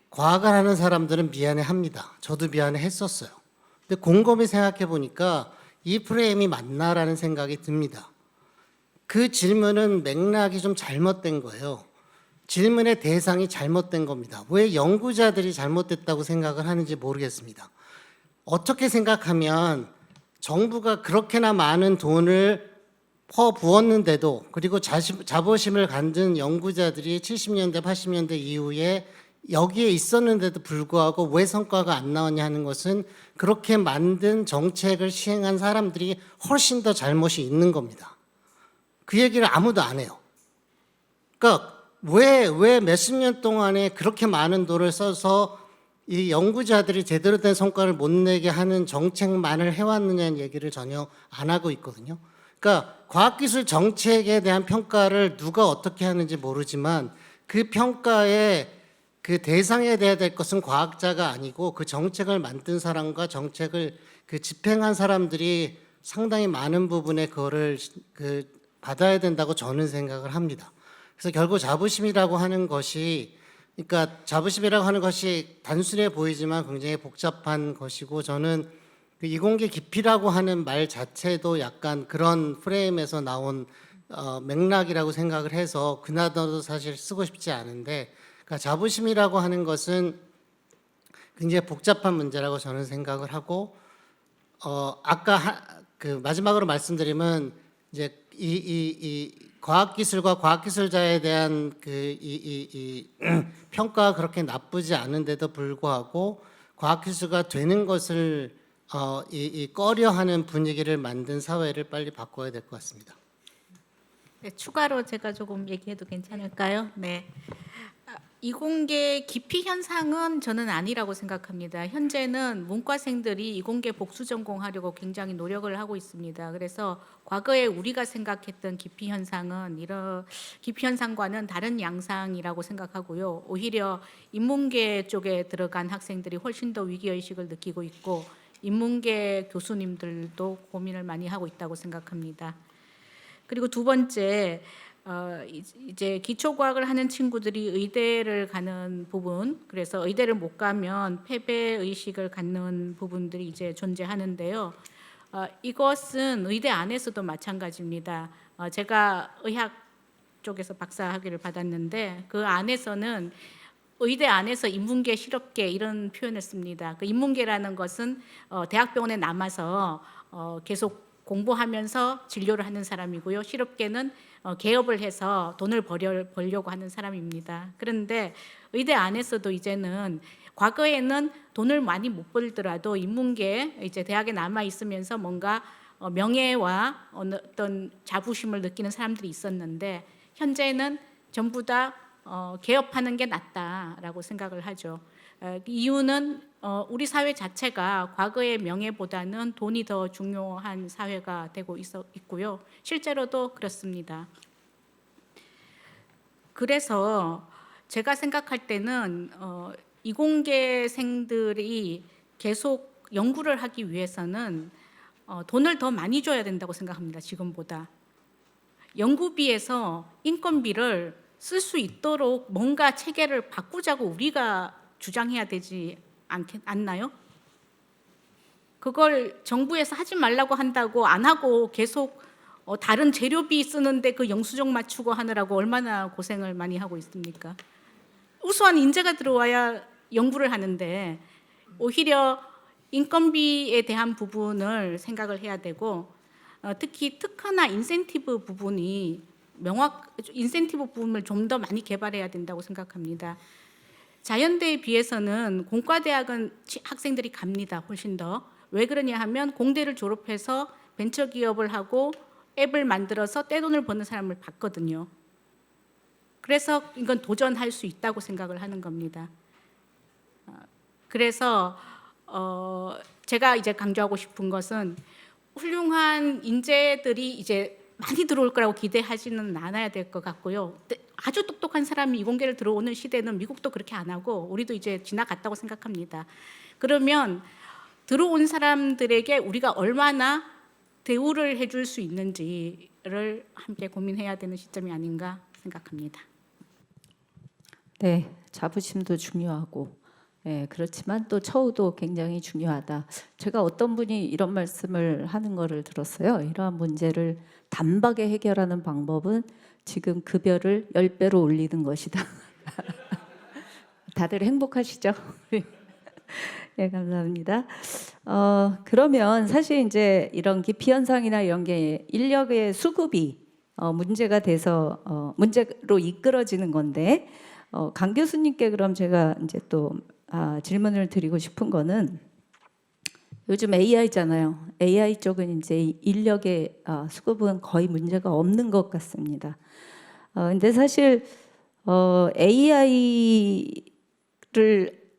과학을 하는 사람들은 미안해합니다. 저도 미안해했었어요. 근데 곰곰이 생각해 보니까 이 프레임이 맞나라는 생각이 듭니다. 그 질문은 맥락이 좀 잘못된 거예요. 질문의 대상이 잘못된 겁니다. 왜 연구자들이 잘못됐다고 생각을 하는지 모르겠습니다. 어떻게 생각하면 정부가 그렇게나 많은 돈을 퍼부었는데도 그리고 자부심을 갖는 연구자들이 70년대, 80년대 이후에 여기에 있었는데도 불구하고 왜 성과가 안 나왔냐 하는 것은 그렇게 만든 정책을 시행한 사람들이 훨씬 더 잘못이 있는 겁니다. 그 얘기를 아무도 안 해요. 그러니까 왜 몇십 년 동안에 그렇게 많은 돈을 써서 이 연구자들이 제대로 된 성과를 못 내게 하는 정책만을 해왔느냐는 얘기를 전혀 안 하고 있거든요. 그러니까 과학기술 정책에 대한 평가를 누가 어떻게 하는지 모르지만 그 평가의 그 대상에 대해야 될 것은 과학자가 아니고 그 정책을 만든 사람과 정책을 집행한 사람들이 상당히 많은 부분에 그거를 받아야 된다고 저는 생각을 합니다. 그래서 결국 자부심이라고 하는 것이 그러니까 자부심이라고 하는 것이 단순해 보이지만 굉장히 복잡한 것이고 저는 그 이공계 기피라고 하는 말 자체도 약간 그런 프레임에서 나온 맥락이라고 생각을 해서 그나저도 사실 쓰고 싶지 않은데 그러니까 자부심이라고 하는 것은 굉장히 복잡한 문제라고 저는 생각을 하고 아까 마지막으로 말씀드리면 이제 이 과학기술과 과학기술자에 대한 평가가 그렇게 나쁘지 않은데도 불구하고 과학기술가 되는 것을 꺼려하는 분위기를 만든 사회를 빨리 바꿔야 될 것 같습니다. 네, 추가로 제가 조금 얘기해도 괜찮을까요? 네. 이공계 기피 현상은 저는 아니라고 생각합니다. 현재는 문과생들이 이공계 복수 전공하려고 굉장히 노력을 하고 있습니다. 그래서 과거에 우리가 생각했던 기피 현상은 이런 기피 현상과는 다른 양상이라고 생각하고요. 오히려 인문계 쪽에 들어간 학생들이 훨씬 더 위기의식을 느끼고 있고 인문계 교수님들도 고민을 많이 하고 있다고 생각합니다. 그리고 두 번째, 이제 기초과학을 하는 친구들이 의대를 가는 부분, 그래서 의대를 못 가면 패배 의식을 갖는 부분들이 이제 존재하는데요. 이것은 의대 안에서도 마찬가지입니다. 제가 의학 쪽에서 박사학위를 받았는데 그 안에서는 의대 안에서 인문계 실업계 이런 표현을 씁니다. 그 인문계라는 것은 대학병원에 남아서 계속 공부하면서 진료를 하는 사람이고요. 실업계는 개업을 해서 돈을 벌려고 하는 사람입니다. 그런데 의대 안에서도 이제는 과거에는 돈을 많이 못 벌더라도 인문계 이제 대학에 남아 있으면서 뭔가 명예와 어떤 자부심을 느끼는 사람들이 있었는데 현재는 전부 다 개업하는 게 낫다라고 생각을 하죠. 이유는 우리 사회 자체가 과거의 명예보다는 돈이 더 중요한 사회가 되고 있고요. 실제로도 그렇습니다. 그래서 제가 생각할 때는 이공계생들이 계속 연구를 하기 위해서는 돈을 더 많이 줘야 된다고 생각합니다. 지금보다. 연구비에서 인건비를 쓸 수 있도록 뭔가 체계를 바꾸자고 우리가 주장해야 되지 않나요? 그걸 정부에서 하지 말라고 한다고 안 하고 계속 다른 재료비 쓰는데 그 영수증 맞추고 하느라고 얼마나 고생을 많이 하고 있습니까? 우수한 인재가 들어와야 연구를 하는데 오히려 인건비에 대한 부분을 생각을 해야 되고 특히 특허나 인센티브 부분이 인센티브 부분을 좀 더 많이 개발해야 된다고 생각합니다. 자연대에 비해서는 공과대학은 학생들이 갑니다. 훨씬 더. 왜 그러냐 하면 공대를 졸업해서 벤처기업을 하고 앱을 만들어서 떼돈을 버는 사람을 봤거든요. 그래서 이건 도전할 수 있다고 생각을 하는 겁니다. 그래서 제가 이제 강조하고 싶은 것은 훌륭한 인재들이 이제 많이 들어올 거라고 기대하지는 않아야 될 것 같고요. 아주 똑똑한 사람이 이공계를 들어오는 시대는 미국도 그렇게 안 하고 우리도 이제 지나갔다고 생각합니다. 그러면 들어온 사람들에게 우리가 얼마나 대우를 해줄 수 있는지를 함께 고민해야 되는 시점이 아닌가 생각합니다. 네, 자부심도 중요하고, 그렇지만 또 처우도 굉장히 중요하다. 제가 어떤 분이 이런 말씀을 하는 거를 들었어요. 이러한 문제를 단박에 해결하는 방법은 지금 급여를 10배로 올리는 것이다. 다들 행복하시죠? 네, 감사합니다. 그러면 사실 이제 이런 기피 현상이나 이런 게 인력의 수급이 문제가 돼서 문제로 이끌어지는 건데 강 교수님께 그럼 제가 이제 또 질문을 드리고 싶은 거는 요즘 AI잖아요. AI 쪽은 이제 인력의 수급은 거의 문제가 없는 것 같습니다. 근데 사실 AI를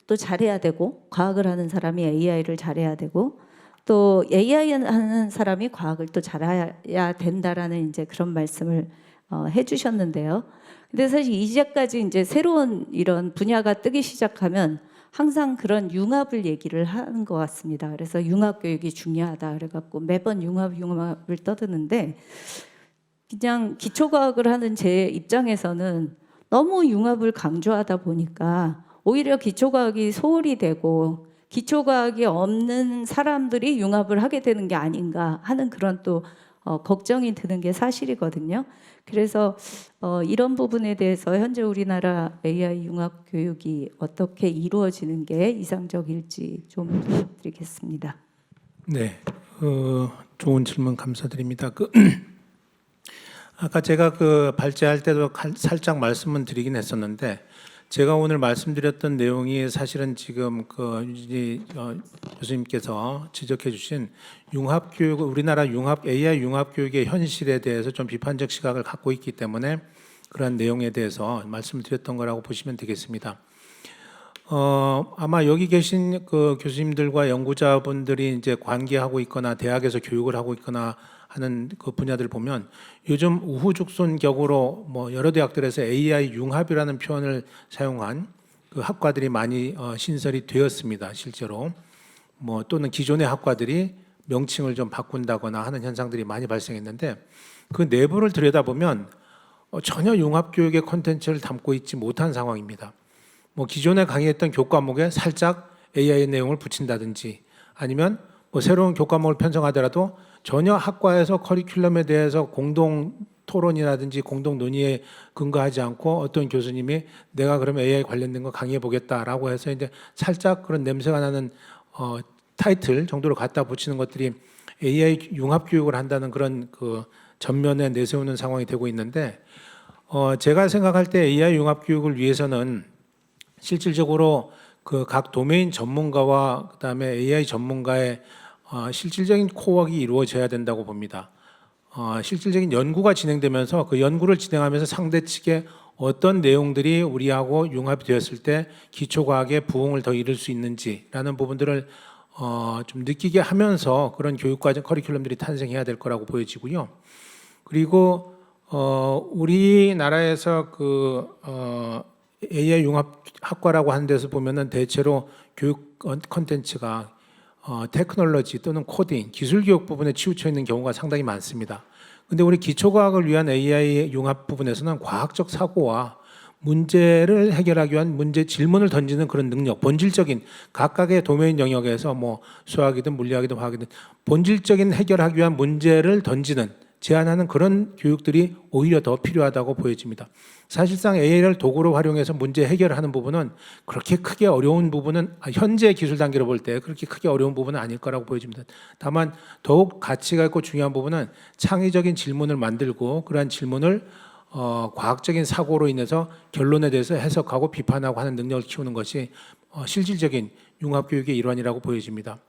또 잘해야 되고 과학을 하는 사람이 AI를 잘해야 되고 또 AI 하는 사람이 과학을 또 잘해야 된다라는 이제 그런 말씀을 해주셨는데요. 근데 사실 이제까지 이제 새로운 이런 분야가 뜨기 시작하면 항상 그런 융합을 얘기를 하는 것 같습니다. 그래서 융합 교육이 중요하다 그래갖고 매번 융합을 떠드는데 그냥 기초과학을 하는 제 입장에서는 너무 융합을 강조하다 보니까 오히려 기초과학이 소홀히 되고 기초과학이 없는 사람들이 융합을 하게 되는 게 아닌가 하는 그런 또 걱정이 드는 게 사실이거든요. 그래서 이런 부분에 대해서 현재 우리나라 AI 융합 교육이 어떻게 이루어지는 게 이상적일지 좀 부탁드리겠습니다. 네, 좋은 질문 감사드립니다. 아까 제가 발제할 때도 살짝 말씀은 드리긴 했었는데 제가 오늘 말씀드렸던 내용이 사실은 지금 윤진희 교수님께서 지적해주신 융합교육, 우리나라 AI 융합교육의 현실에 대해서 좀 비판적 시각을 갖고 있기 때문에 그런 내용에 대해서 말씀을 드렸던 거라고 보시면 되겠습니다. 아마 여기 계신 교수님들과 연구자분들이 이제 관계하고 있거나 대학에서 교육을 하고 있거나 하는 그 분야들 보면 요즘 우후죽순격으로 여러 대학들에서 AI 융합이라는 표현을 사용한 그 학과들이 많이 신설이 되었습니다. 실제로 또는 기존의 학과들이 명칭을 좀 바꾼다거나 하는 현상들이 많이 발생했는데 그 내부를 들여다보면 전혀 융합 교육의 콘텐츠를 담고 있지 못한 상황입니다. 기존에 강의했던 교과목에 살짝 AI 내용을 붙인다든지 아니면 새로운 교과목을 편성하더라도 전혀 학과에서 커리큘럼에 대해서 공동 토론이라든지 공동 논의에 근거하지 않고 어떤 교수님이 내가 그러면 AI 관련된 거 강의해 보겠다라고 해서 이제 살짝 그런 냄새가 나는 타이틀 정도로 갖다 붙이는 것들이 AI 융합 교육을 한다는 그런 그 전면에 내세우는 상황이 되고 있는데 제가 생각할 때 AI 융합 교육을 위해서는 실질적으로 그 각 도메인 전문가와 그다음에 AI 전문가의 실질적인 코워크가 이루어져야 된다고 봅니다. 실질적인 연구가 진행되면서 그 연구를 진행하면서 상대 측에 어떤 내용들이 우리하고 융합이 되었을 때 기초과학의 부흥을 더 이룰 수 있는지라는 부분들을 좀 느끼게 하면서 그런 교육과정 커리큘럼들이 탄생해야 될 거라고 보여지고요. 그리고 우리나라에서 AI 융합 학과라고 하는 데서 보면은 대체로 교육 컨텐츠가 테크놀로지 또는 코딩, 기술 교육 부분에 치우쳐 있는 경우가 상당히 많습니다. 근데 우리 기초과학을 위한 AI 융합 부분에서는 과학적 사고와 문제를 해결하기 위한 문제 질문을 던지는 그런 능력, 본질적인 각각의 도메인 영역에서 뭐 수학이든 물리학이든 화학이든 본질적인 해결하기 위한 문제를 던지는 제안하는 그런 교육들이 오히려 더 필요하다고 보여집니다. 사실상 AI를 도구로 활용해서 문제 해결하는 부분은 그렇게 크게 어려운 부분은 현재 기술 단계로 볼 때 그렇게 크게 어려운 부분은 아닐 거라고 보여집니다. 다만 더욱 가치가 있고 중요한 부분은 창의적인 질문을 만들고 그러한 질문을 과학적인 사고로 인해서 결론에 대해서 해석하고 비판하고 하는 능력을 키우는 것이 실질적인 융합교육의 일환이라고 보여집니다.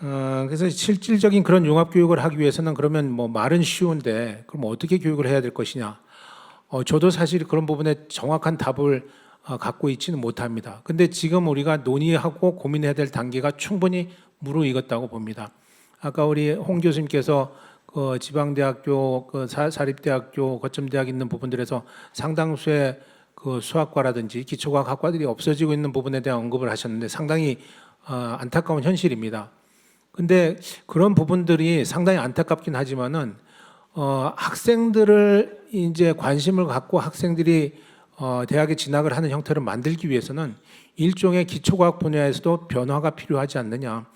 그래서 실질적인 그런 융합교육을 하기 위해서는 그러면 뭐 말은 쉬운데 그럼 어떻게 교육을 해야 될 것이냐? 저도 사실 그런 부분에 정확한 답을 갖고 있지는 못합니다. 근데 지금 우리가 논의하고 고민해야 될 단계가 충분히 무르익었다고 봅니다. 아까 우리 홍 교수님께서 그 지방대학교, 그 사립대학교, 거점대학 있는 부분들에서 상당수의 그 수학과라든지 기초과학 학과들이 없어지고 있는 부분에 대한 언급을 하셨는데 상당히 안타까운 현실입니다. 근데 그런 부분들이 상당히 안타깝긴 하지만은 학생들을 이제 관심을 갖고 학생들이 대학에 진학을 하는 형태를 만들기 위해서는 일종의 기초과학 분야에서도 변화가 필요하지 않느냐.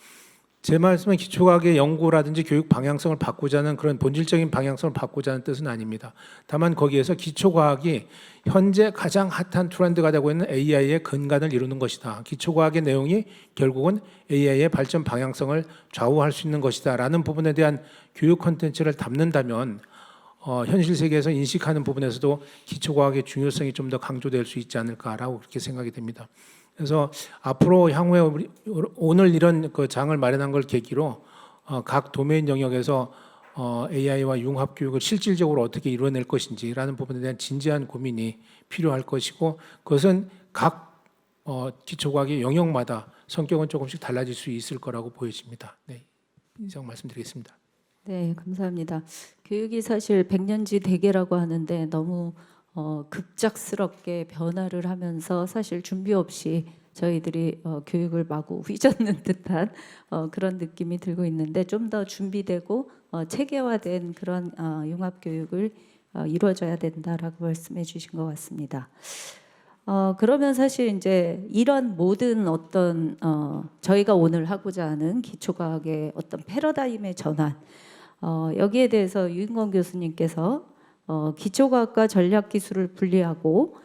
제 말씀은 기초과학의 연구라든지 교육 방향성을 바꾸자는 그런 본질적인 방향성을 바꾸자는 뜻은 아닙니다. 다만 거기에서 기초과학이 현재 가장 핫한 트렌드가 되고 있는 AI의 근간을 이루는 것이다. 기초과학의 내용이 결국은 AI의 발전 방향성을 좌우할 수 있는 것이다 라는 부분에 대한 교육 콘텐츠를 담는다면 현실 세계에서 인식하는 부분에서도 기초과학의 중요성이 좀 더 강조될 수 있지 않을까라고 그렇게 생각이 됩니다. 그래서 앞으로 향후에 우리 오늘 이런 그 장을 마련한 걸 계기로 각 도메인 영역에서 AI와 융합 교육을 실질적으로 어떻게 이루어낼 것인지라는 부분에 대한 진지한 고민이 필요할 것이고 그것은 각 기초과학의 영역마다 성격은 조금씩 달라질 수 있을 거라고 보여집니다. 네, 이상 말씀드리겠습니다. 네, 감사합니다. 교육이 사실 백년지 대계라고 하는데 너무 급작스럽게 변화를 하면서 사실 준비 없이 저희들이 교육을 마구 휘젓는 듯한 그런 느낌이 들고 있는데 좀 더 준비되고 체계화된 그런 융합 교육을 이루어져야 된다라고 말씀해 주신 것 같습니다. 그러면 사실 이제 이런 모든 어떤 저희가 오늘 하고자 하는 기초과학의 어떤 패러다임의 전환 여기에 대해서 유인권 교수님께서 기초과학과 전략기술을 분리하고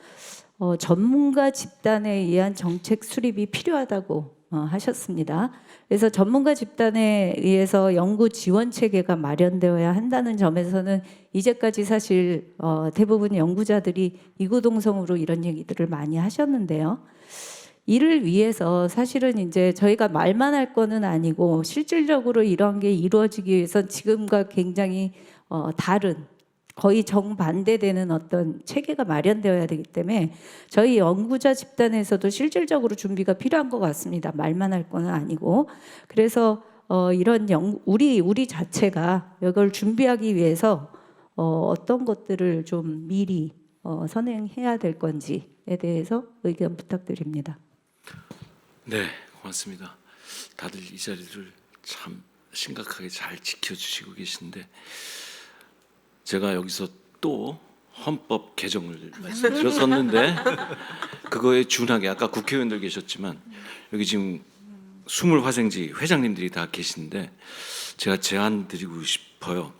전문가 집단에 의한 정책 수립이 필요하다고 하셨습니다. 그래서 전문가 집단에 의해서 연구 지원 체계가 마련되어야 한다는 점에서는 이제까지 사실 대부분 연구자들이 이구동성으로 이런 얘기들을 많이 하셨는데요. 이를 위해서 사실은 이제 저희가 말만 할 거는 아니고 실질적으로 이런 게 이루어지기 위해서 지금과 굉장히 다른 거의 정반대되는 어떤 체계가 마련되어야 되기 때문에 저희 연구자 집단에서도 실질적으로 준비가 필요한 것 같습니다. 말만 할 건 아니고 그래서 이런 우리 자체가 이걸 준비하기 위해서 어떤 것들을 좀 미리 선행해야 될 건지에 대해서 의견 부탁드립니다. 네, 고맙습니다. 다들 이 자리를 참 심각하게 잘 지켜주시고 계신데 제가 여기서 또 헌법 개정을 말씀드렸었는데 그거에 준하게 아까 국회의원들 계셨지만 여기 지금 20화생지 회장님들이 다 계신데 제가 제안 드리고 싶어요.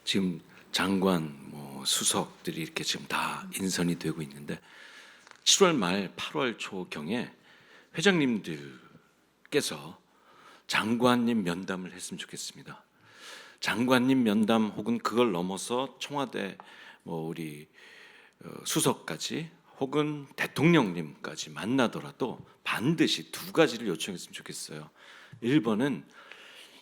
지금 장관, 수석들이 이렇게 지금 다 인선이 되고 있는데 7월 말 8월 초경에 회장님들께서 장관님 면담을 했으면 좋겠습니다. 장관님 면담 혹은 그걸 넘어서 청와대 우리 수석까지 혹은 대통령님까지 만나더라도 반드시 두 가지를 요청했으면 좋겠어요. 1번은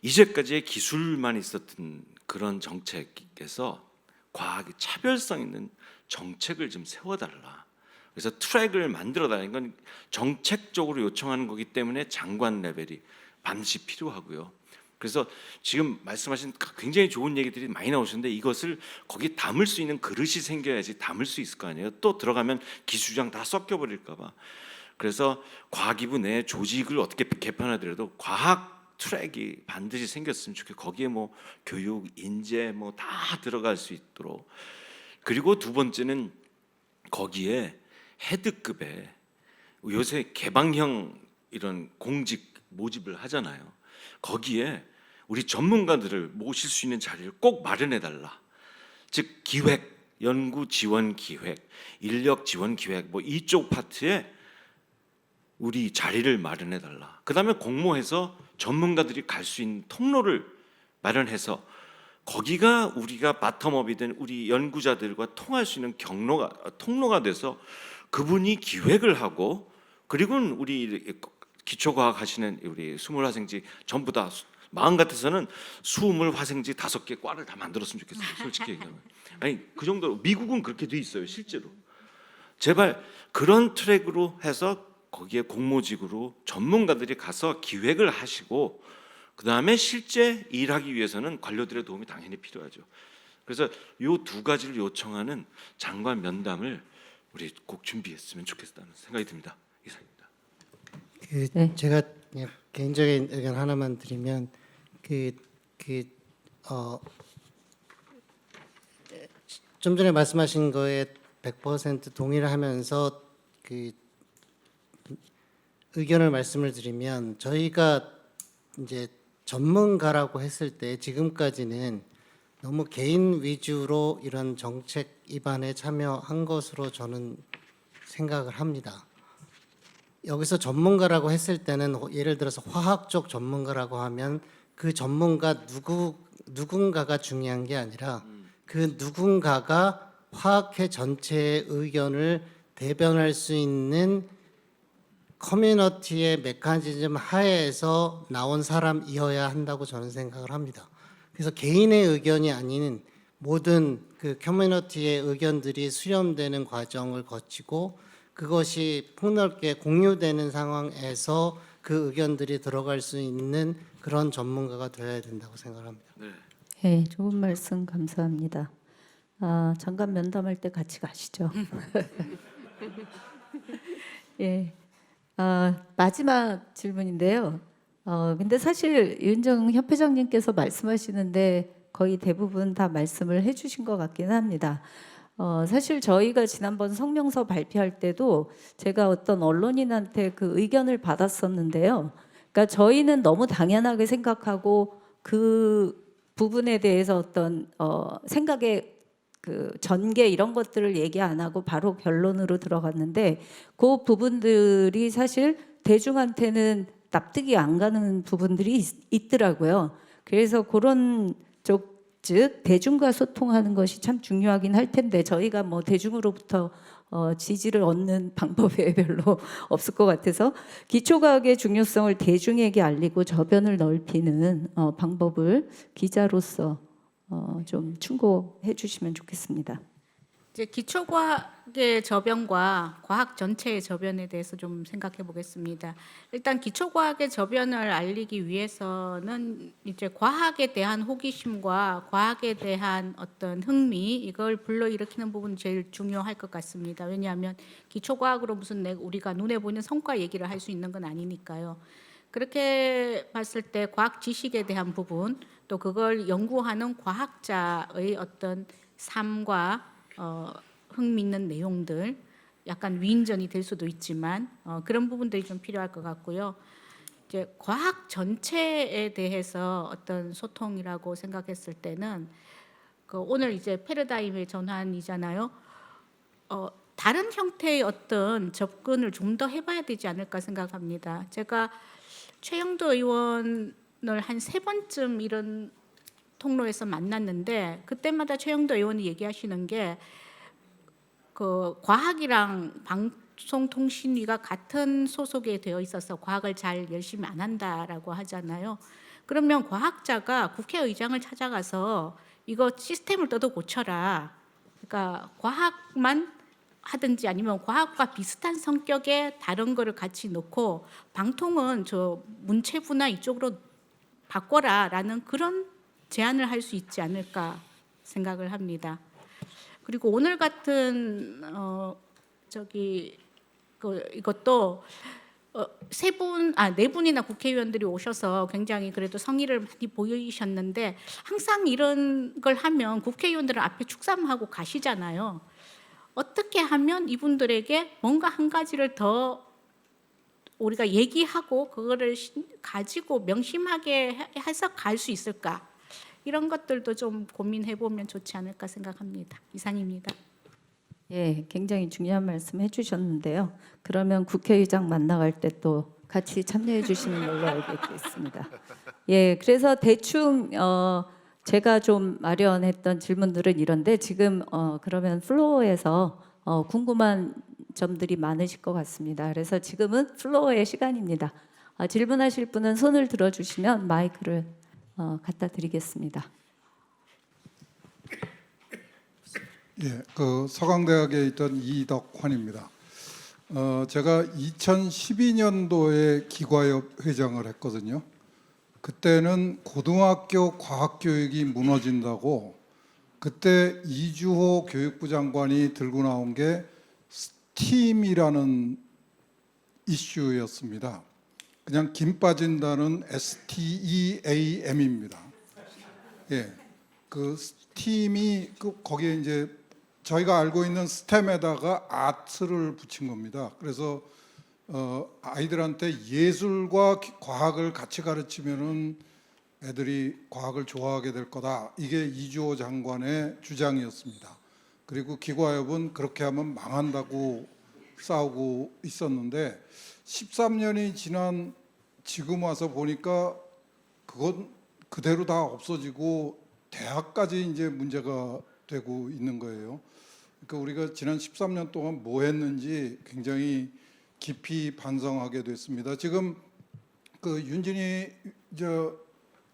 이제까지의 기술만 있었던 그런 정책에서 과학의 차별성 있는 정책을 좀 세워달라. 그래서 트랙을 만들어달라는 건 정책적으로 요청하는 거기 때문에 장관 레벨이 반드시 필요하고요. 그래서 지금 말씀하신 굉장히 좋은 얘기들이 많이 나오셨는데 이것을 거기 담을 수 있는 그릇이 생겨야지 담을 수 있을 거 아니에요. 또 들어가면 기술장 다 섞여버릴까 봐. 그래서 과기부 내 조직을 어떻게 개편하더라도 과학 트랙이 반드시 생겼으면 좋겠고 거기에 교육, 인재 다 들어갈 수 있도록. 그리고 두 번째는 거기에 헤드급에 요새 개방형 이런 공직 모집을 하잖아요. 거기에 우리 전문가들을 모실 수 있는 자리를 꼭 마련해 달라. 즉 기획, 연구 지원 기획, 인력 지원 기획 이쪽 파트에 우리 자리를 마련해 달라. 그다음에 공모해서 전문가들이 갈 수 있는 통로를 마련해서 거기가 우리가 바텀업이 된 우리 연구자들과 통할 수 있는 통로가 돼서 그분이 기획을 하고 그리고 우리 기초과학 하시는 우리 20화생지 전부 다 마음 같아서는 20화생지 5개 과를 다 만들었으면 좋겠어요. 솔직히 얘기하면. 아니 그 정도로 미국은 그렇게 돼 있어요. 실제로. 제발 그런 트랙으로 해서 거기에 공모직으로 전문가들이 가서 기획을 하시고 그 다음에 실제 일하기 위해서는 관료들의 도움이 당연히 필요하죠. 그래서 이 두 가지를 요청하는 장관 면담을 우리 꼭 준비했으면 좋겠다는 생각이 듭니다. 이상입니다. 네. 제가 그냥 개인적인 의견 하나만 드리면 좀 전에 말씀하신 거에 100% 동의를 하면서 의견을 말씀을 드리면 저희가 이제 전문가라고 했을 때 지금까지는 너무 개인 위주로 이런 정책 입안에 참여한 것으로 저는 생각을 합니다. 여기서 전문가라고 했을 때는 예를 들어서 화학 쪽 전문가라고 하면 그 전문가 누군가가 중요한 게 아니라 그 누군가가 화학회 전체의 의견을 대변할 수 있는 커뮤니티의 메커니즘 하에서 나온 사람이어야 한다고 저는 생각을 합니다. 그래서 개인의 의견이 아닌 모든 그 커뮤니티의 의견들이 수렴되는 과정을 거치고 그것이 폭넓게 공유되는 상황에서 그 의견들이 들어갈 수 있는 그런 전문가가 되어야 된다고 생각합니다. 네. 네, 좋은 말씀 감사합니다. 장관 면담할 때 같이 가시죠. 예. 마지막 질문인데요. 근데 사실 윤정 협회장님께서 말씀하시는데 거의 대부분 다 말씀을 해주신 것 같긴 합니다. 사실 저희가 지난번 성명서 발표할 때도 제가 어떤 언론인한테 그 의견을 받았었는데요. 그러니까 저희는 너무 당연하게 생각하고 그 부분에 대해서 어떤 생각의 그 전개 이런 것들을 얘기 안 하고 바로 결론으로 들어갔는데 그 부분들이 사실 대중한테는 납득이 안 가는 부분들이 있더라고요. 그래서 그런 쪽 즉 대중과 소통하는 것이 참 중요하긴 할 텐데 저희가 대중으로부터 지지를 얻는 방법이 별로 없을 것 같아서 기초과학의 중요성을 대중에게 알리고 저변을 넓히는 방법을 기자로서 좀 충고해 주시면 좋겠습니다. 이제 기초과학의 저변과 과학 전체의 저변에 대해서 좀 생각해 보겠습니다. 일단 기초과학의 저변을 알리기 위해서는 이제 과학에 대한 호기심과 과학에 대한 어떤 흥미 이걸 불러일으키는 부분이 제일 중요할 것 같습니다. 왜냐하면 기초과학으로 무슨 우리가 눈에 보이는 성과 얘기를 할 수 있는 건 아니니까요. 그렇게 봤을 때 과학 지식에 대한 부분 또 그걸 연구하는 과학자의 어떤 삶과 흥미있는 내용들 약간 위인전이 될 수도 있지만 그런 부분들이 좀 필요할 것 같고요. 이제 과학 전체에 대해서 어떤 소통이라고 생각했을 때는 오늘 이제 패러다임의 전환이잖아요. 다른 형태의 어떤 접근을 좀 더 해봐야 되지 않을까 생각합니다. 제가 최영도 의원을 한 3번쯤 이런 통로에서 만났는데 그때마다 최영도 의원이 얘기하시는 게 그 과학이랑 방송통신위가 같은 소속에 되어 있어서 과학을 잘 열심히 안 한다라고 하잖아요. 그러면 과학자가 국회의장을 찾아가서 이거 시스템을 너도 고쳐라. 그러니까 과학만 하든지 아니면 과학과 비슷한 성격의 다른 거를 같이 놓고 방통은 저 문체부나 이쪽으로 바꿔라라는 그런 제안을 할 수 있지 않을까 생각을 합니다. 그리고 오늘 같은 이것도 네 분이나 국회의원들이 오셔서 굉장히 그래도 성의를 많이 보이셨는데 항상 이런 걸 하면 국회의원들은 앞에 축삼하고 가시잖아요. 어떻게 하면 이분들에게 뭔가 한 가지를 더 우리가 얘기하고 그거를 가지고 명심하게 해서 갈 수 있을까? 이런 것들도 좀 고민해 보면 좋지 않을까 생각합니다. 이상입니다. 예, 굉장히 중요한 말씀 해주셨는데요. 그러면 국회의장 만나갈 때 또 같이 참여해 주시는 걸로 알겠습니다. 예, 그래서 대충 제가 좀 마련했던 질문들은 이런데 지금 그러면 플로어에서 궁금한 점들이 많으실 것 같습니다. 그래서 지금은 플로어의 시간입니다. 질문하실 분은 손을 들어주시면 마이크를 갖다 드리겠습니다. 예, 그 서강대학에 있던 이덕환입니다. 제가 2012년도에 기과협 회장을 했거든요. 그때는 고등학교 과학교육이 무너진다고 그때 이주호 교육부 장관이 들고 나온 게 STEAM이라는 이슈였습니다. 그냥 김 빠진다는 STEAM입니다. 예, 그 STEAM이 거기에 이제 저희가 알고 있는 STEM에다가 아트를 붙인 겁니다. 그래서 아이들한테 예술과 과학을 같이 가르치면은 애들이 과학을 좋아하게 될 거다. 이게 이주호 장관의 주장이었습니다. 그리고 기과협은 그렇게 하면 망한다고 싸우고 있었는데 13년이 지난 지금 와서 보니까 그건 그대로 다 없어지고 대학까지 이제 문제가 되고 있는 거예요. 그러니까 우리가 지난 13년 동안 뭐 했는지 굉장히 깊이 반성하게 됐습니다. 지금 그 윤진희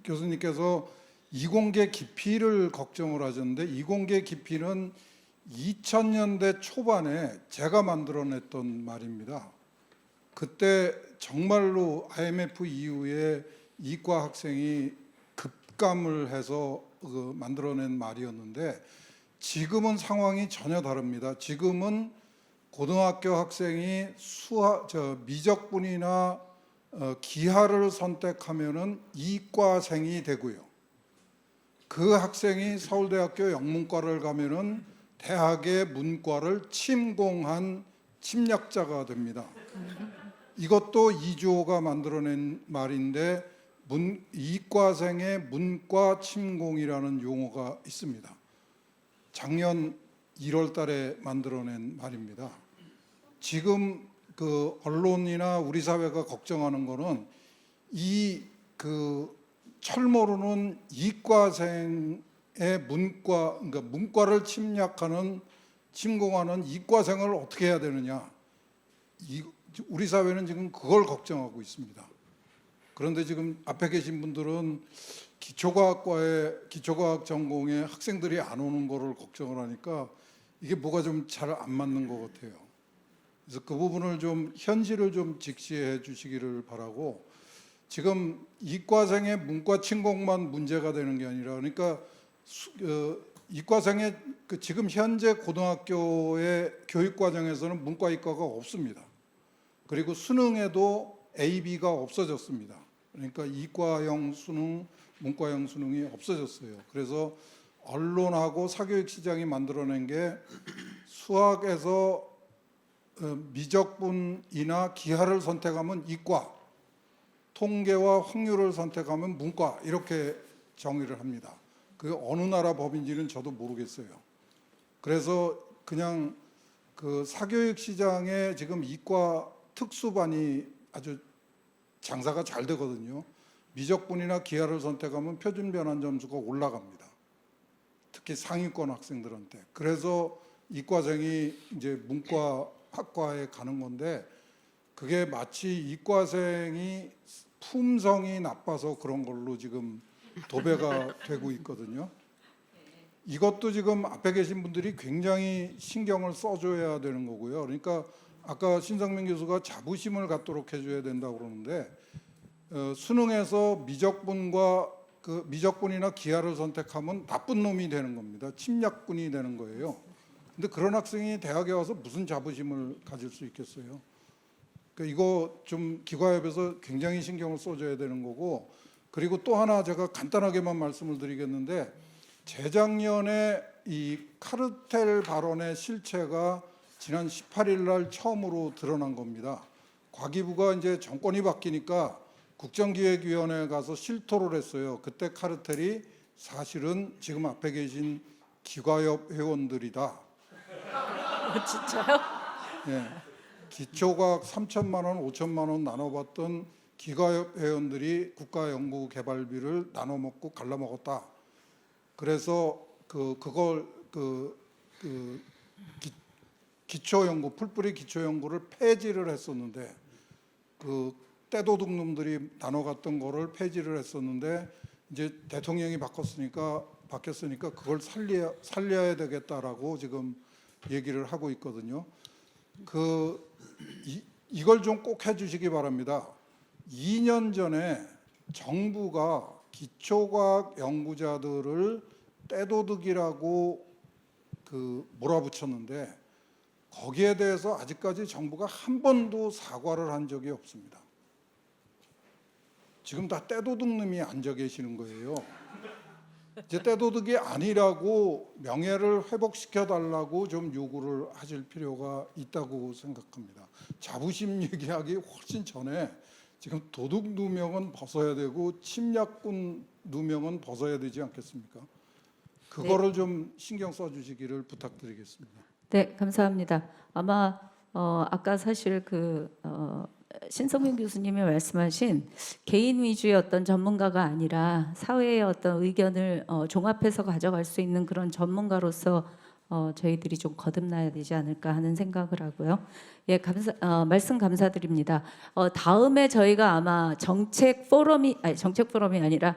교수님께서 이공계 깊이를 걱정을 하셨는데 이공계 깊이는 2000년대 초반에 제가 만들어냈던 말입니다. 그때 정말로 IMF 이후에 이과 학생이 급감을 해서 만들어낸 말이었는데 지금은 상황이 전혀 다릅니다. 지금은 고등학교 학생이 미적분이나 기하를 선택하면은 이과생이 되고요. 그 학생이 서울대학교 영문과를 가면은 대학의 문과를 침공한 침략자가 됩니다. 이것도 이주호가 만들어낸 말인데 이과생의 문과 침공이라는 용어가 있습니다. 작년 1월 달에 만들어낸 말입니다. 지금 그 언론이나 우리 사회가 걱정하는 거는 철모르는 이과생의 그러니까 문과를 침공하는 이과생을 어떻게 해야 되느냐. 우리 사회는 지금 그걸 걱정하고 있습니다. 그런데 지금 앞에 계신 분들은 기초과학 전공에 학생들이 안 오는 거를 걱정을 하니까 이게 뭐가 좀 잘 안 맞는 것 같아요. 그래서 그 부분을 좀 현실을 좀 직시해 주시기를 바라고 지금 이과생의 문과 침공만 문제가 되는 게 아니라 그러니까 이과생의 지금 현재 고등학교의 교육 과정에서는 문과 이과가 없습니다. 그리고 수능에도 A, B가 없어졌습니다. 그러니까 이과형 수능, 문과형 수능이 없어졌어요. 그래서 언론하고 사교육 시장이 만들어낸 게 수학에서 미적분이나 기하를 선택하면 이과, 통계와 확률을 선택하면 문과 이렇게 정의를 합니다. 그게 어느 나라 법인지는 저도 모르겠어요. 그래서 그냥 그 사교육 시장에 지금 이과 특수반이 아주 장사가 잘 되거든요. 미적분이나 기하를 선택하면 표준 변환 점수가 올라갑니다. 특히 상위권 학생들한테. 그래서 이과생이 이제 문과 학과에 가는 건데 그게 마치 이과생이 품성이 나빠서 그런 걸로 지금 도배가 되고 있거든요. 이것도 지금 앞에 계신 분들이 굉장히 신경을 써줘야 되는 거고요. 그러니까 아까 신성민 교수가 자부심을 갖도록 해줘야 된다고 그러는데 수능에서 미적분이나 기하를 선택하면 나쁜 놈이 되는 겁니다. 침략군이 되는 거예요. 근데 그런 학생이 대학에 와서 무슨 자부심을 가질 수 있겠어요? 그러니까 이거 좀 기과협에서 굉장히 신경을 써줘야 되는 거고, 그리고 또 하나 제가 간단하게만 말씀을 드리겠는데 재작년에 이 카르텔 발언의 실체가 지난 18일 날 처음으로 드러난 겁니다. 과기부가 이제 정권이 바뀌니까 국정기획위원회에 가서 실토를 했어요. 그때 카르텔이 사실은 지금 앞에 계신 기과협 회원들이다. 진짜요? 예, 기초과학 3천만 원, 5천만 원 나눠봤던 기과협 회원들이 국가연구개발비를 나눠 먹고 갈라 먹었다. 그래서 그걸 기초연구 풀뿌리 기초연구를 폐지를 했었는데 그 떼도둑 놈들이 나눠 갔던 거를 폐지를 했었는데 이제 대통령이 바뀌었으니까 그걸 살려야 되겠다라고 지금 얘기를 하고 있거든요. 이걸 좀 꼭 해주시기 바랍니다. 2년 전에 정부가 기초과학 연구자들을 떼도둑이라고 몰아붙였는데 거기에 대해서 아직까지 정부가 한 번도 사과를 한 적이 없습니다. 지금 다 떼도둑님이 앉아 계시는 거예요. 이제 떼도둑이 아니라고 명예를 회복시켜 달라고 좀 요구를 하실 필요가 있다고 생각합니다. 자부심 얘기하기 훨씬 전에 지금 도둑 누명은 벗어야 되고 침략군 누명은 벗어야 되지 않겠습니까? 그거를 좀 신경 써주시기를 부탁드리겠습니다. 네, 감사합니다. 아마 아까 사실 신성민 교수님이 말씀하신 개인 위주의 어떤 전문가가 아니라 사회의 어떤 의견을 종합해서 가져갈 수 있는 그런 전문가로서 저희들이 좀 거듭나야 되지 않을까 하는 생각을 하고요. 예, 말씀 감사드립니다. 다음에 저희가 아마 정책 포럼이 아니라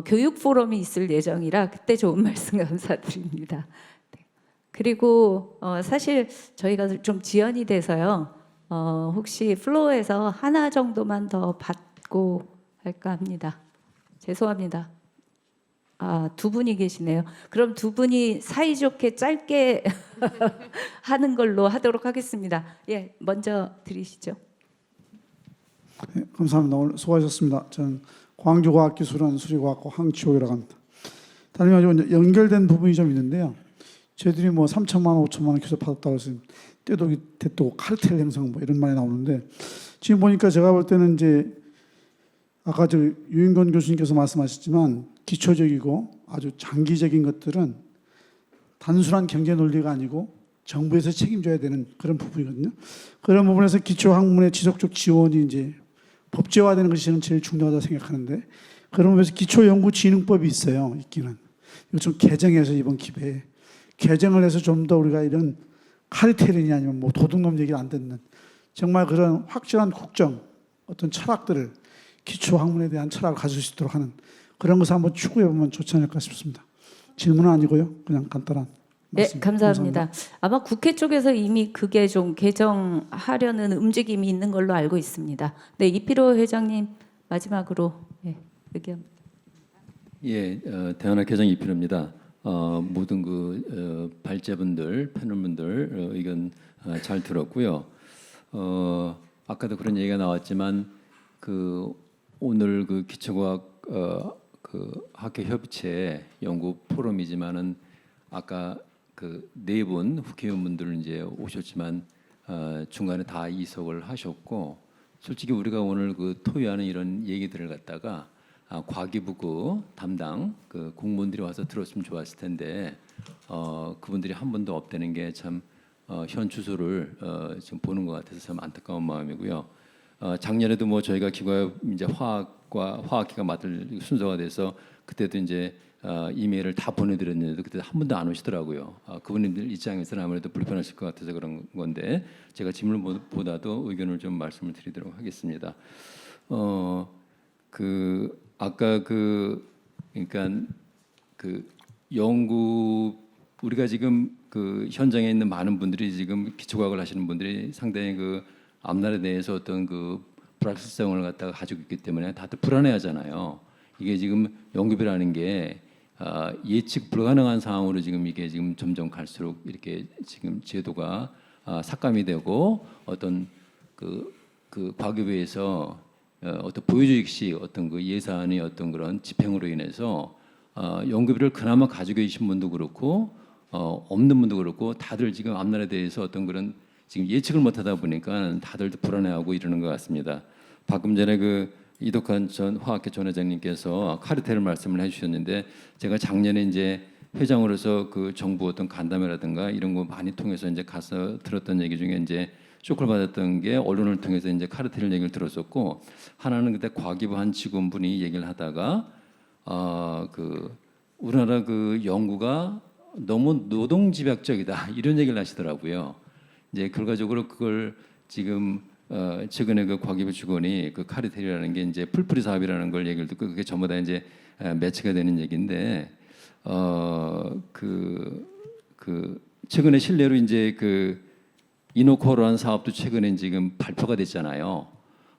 교육 포럼이 있을 예정이라 그때 좋은 말씀 감사드립니다. 네. 그리고 사실 저희가 좀 지연이 돼서요. 혹시 플로어에서 하나 정도만 더 받고 할까 합니다. 죄송합니다. 두 분이 계시네요. 그럼 두 분이 사이좋게 짧게 하는 걸로 하도록 하겠습니다. 예, 먼저 드리시죠. 네, 감사합니다. 오늘 수고하셨습니다. 저는 광주과학기술원 수리과학과 황치옥이라고 합니다. 다름이 아니고 연결된 부분이 좀 있는데요. 저희들이 뭐 3천만 원, 5천만 원 계속 받았다고 해서 떼도기, 대도, 카르텔 형성 뭐 이런 말이 나오는데 지금 보니까 제가 볼 때는 이제 아까 유인권 교수님께서 말씀하셨지만 기초적이고 아주 장기적인 것들은 단순한 경제 논리가 아니고 정부에서 책임져야 되는 그런 부분이거든요. 그런 부분에서 기초학문의 지속적 지원이 이제 법제화되는 것이 저는 제일 중요하다고 생각하는데 그런 부분에서 기초연구진흥법이 있어요. 있기는. 이거 좀 개정해서 이번 기회에 개정을 해서 좀 더 우리가 이런 카르텔이냐 아니면 뭐 도둑놈 얘기를 안 듣는 정말 그런 확실한 국정 어떤 철학들을 기초학문에 대한 철학을 가질 수 있도록 하는 그런 것을 한번 추구해 보면 좋지 않을까 싶습니다. 질문은 아니고요. 그냥 간단한 말씀. 네, 감사합니다. 아마 국회 쪽에서 이미 그게 좀 개정하려는 움직임이 있는 걸로 알고 있습니다. 네, 이필호 회장님 마지막으로 의견. 예, 대한학 개정 이필호입니다. 모든 발제분들, 패널분들 의견 잘 들었고요. 아까도 그런 얘기가 나왔지만 오늘 기초과학 학회 협의체 연구 포럼이지만은 아까 네 분 국회의원분들 이제 오셨지만 중간에 다 이석을 하셨고 솔직히 우리가 오늘 토의하는 이런 얘기들을 갖다가 과기부 담당 공무원들이 와서 들었으면 좋았을 텐데 그분들이 한 번도 없다는 게 참 현 주소를 지금 보는 것 같아서 참 안타까운 마음이고요. 작년에도 뭐 저희가 기과협 이제 화학기가 맡을 순서가 돼서 그때도 이제 이메일을 다 보내드렸는데도 그때 한 번도 안 오시더라고요. 그분들 입장에서는 아무래도 불편하실 것 같아서 그런 건데 제가 질문보다도 의견을 좀 말씀을 드리도록 하겠습니다. 그 아까 그러니까 그 연구 우리가 지금 그 현장에 있는 많은 분들이 지금 기초과학을 하시는 분들이 상당히 그 앞날에 대해서 어떤 그 불확실성을 갖다가 가지고 있기 때문에 다들 불안해하잖아요. 이게 지금 연구비라는 게 예측 불가능한 상황으로 지금 이게 지금 점점 갈수록 이렇게 지금 제도가 삭감이 되고 어떤 그 과기부에서 어떤 보여주기식 어떤 그 예산의 어떤 그런 집행으로 인해서 연구비를 그나마 가지고 계신 분도 그렇고 없는 분도 그렇고 다들 지금 앞날에 대해서 어떤 그런 지금 예측을 못하다 보니까 다들 불안해하고 이러는 것 같습니다. 방금 전에 그 이덕환 전 화학회 전 회장님께서 카르텔을 말씀을 해주셨는데 제가 작년에 이제 회장으로서 그 정부 어떤 간담회라든가 이런 거 많이 통해서 이제 가서 들었던 얘기 중에 이제 쇼크를 받았던 게 언론을 통해서 이제 카르텔 얘기를 들었었고 하나는 그때 과기부 한 직원분이 얘기를 하다가 그 우리나라 그 연구가 너무 노동집약적이다 이런 얘기를 하시더라고요. 이제 결과적으로 그걸 지금 최근에 그 과기부 직원이 그 카르텔이라는 게 이제 풀뿌리 사업이라는 걸 얘기를 듣고 그게 전부 다 이제 매치가 되는 얘기인데 최근에 실례로 이제 그 이노코어라는 사업도 최근에 지금 발표가 됐잖아요.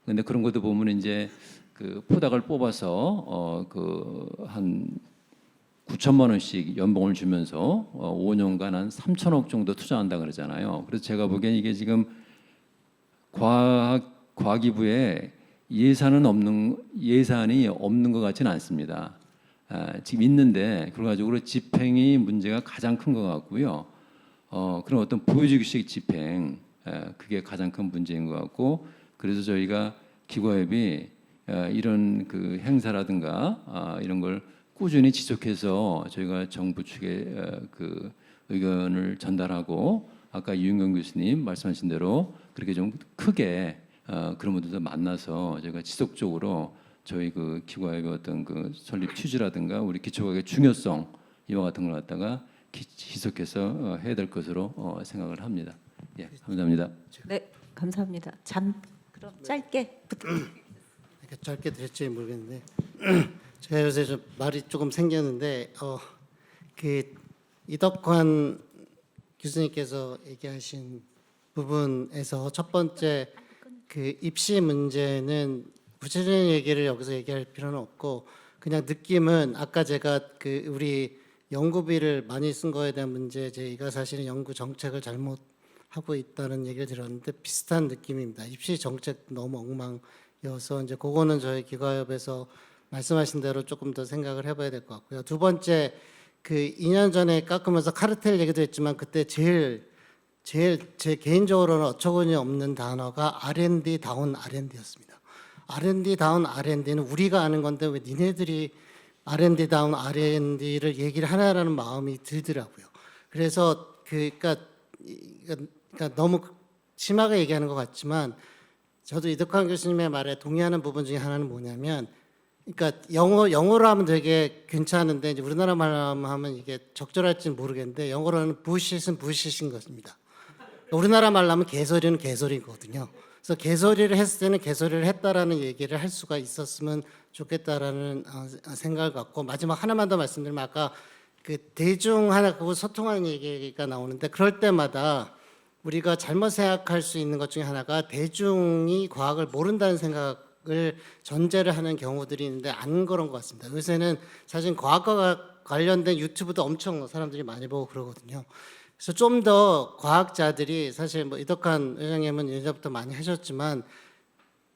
근데 그런 것도 보면 이제 그 포닥을 뽑아서 그 한 9천만 원씩 연봉을 주면서 5년간 한 3천억 정도 투자한다 그러잖아요. 그래서 제가 보기엔 이게 지금 과기부에 예산이 없는 것 같지는 않습니다. 지금 있는데 결과적으로 집행이 문제가 가장 큰 것 같고요. 그런 어떤 보여주기식 집행 그게 가장 큰 문제인 것 같고 그래서 저희가 기과협이 이런 그 행사라든가 이런 걸 꾸준히 지속해서 저희가 정부 측에 그 의견을 전달하고 아까 유인경 교수님 말씀하신 대로 그렇게 좀 크게 그런 분들도 만나서 저희가 지속적으로 저희 그 기과협의 어떤 그 설립 취지라든가 우리 기초과학의 중요성 이와 같은 걸 갖다가 지속해서 해야 될 것으로 생각을 합니다. 예, 감사합니다. 네, 감사합니다. 그럼 짧게 부탁드립니다. 짧게 될지 모르겠는데 제가 요새 좀 말이 조금 생겼는데 그 이덕환 교수님께서 얘기하신 부분에서 첫 번째 그 입시 문제는 구체적인 얘기를 여기서 얘기할 필요는 없고 그냥 느낌은 아까 제가 그 우리 연구비를 많이 쓴 거에 대한 문제 저희가 사실은 연구 정책을 잘못하고 있다는 얘기를 들었는데 비슷한 느낌입니다. 입시 정책 너무 엉망이어서 이제 그거는 저희 기과협에서 말씀하신 대로 조금 더 생각을 해봐야 될 것 같고요. 두 번째 그 2년 전에 깎으면서 카르텔 얘기도 했지만 그때 제일 제 개인적으로는 어처구니 없는 단어가 R&D 다운 R&D였습니다. R&D 다운 R&D는 우리가 아는 건데 왜 니네들이 R&D 다운 R&D를 얘기를 하나라는 마음이 들더라고요. 그래서 그러니까 너무 심하게 얘기하는 것 같지만 저도 이덕환 교수님의 말에 동의하는 부분 중에 하나는 뭐냐면 그러니까 영어로 하면 되게 괜찮은데 이제 우리나라 말로 하면 이게 적절할지는 모르겠는데 영어로는 부시는 부시신 것입니다. 우리나라 말로 하면 개소리는 개소리거든요. 그래서 개소리를 했을 때는 개소리를 했다라는 얘기를 할 수가 있었으면 좋겠다라는 생각을 갖고 마지막 하나만 더 말씀드리면 아까 그 대중 하나 그거 소통하는 얘기가 나오는데 그럴 때마다 우리가 잘못 생각할 수 있는 것 중에 하나가 대중이 과학을 모른다는 생각을 전제를 하는 경우들이 있는데 안 그런 것 같습니다. 요새는 사실 과학과 관련된 유튜브도 엄청 사람들이 많이 보고 그러거든요. 그래서 좀 더 과학자들이 사실 뭐 이덕환 회장님은 예전부터 많이 하셨지만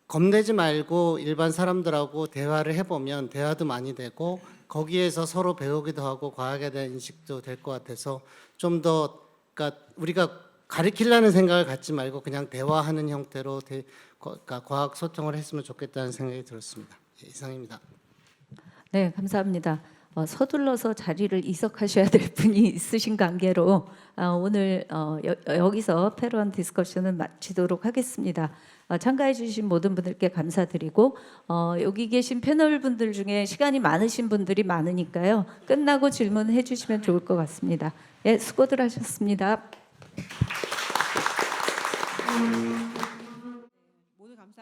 겁내지 말고 일반 사람들하고 대화를 해보면 대화도 많이 되고 거기에서 서로 배우기도 하고 과학에 대한 인식도 될 것 같아서 좀 더 그러니까 우리가 가르치려는 생각을 갖지 말고 그냥 대화하는 형태로 그러니까 과학 소통을 했으면 좋겠다는 생각이 들었습니다. 예, 이상입니다. 네, 감사합니다. 서둘러서 자리를 이석하셔야 될 분이 있으신 관계로 오늘 여기서 패널 디스커션을 마치도록 하겠습니다. 참가해 주신 모든 분들께 감사드리고 여기 계신 패널 분들 중에 시간이 많으신 분들이 많으니까요. 끝나고 질문해 주시면 좋을 것 같습니다. 예, 수고들 하셨습니다.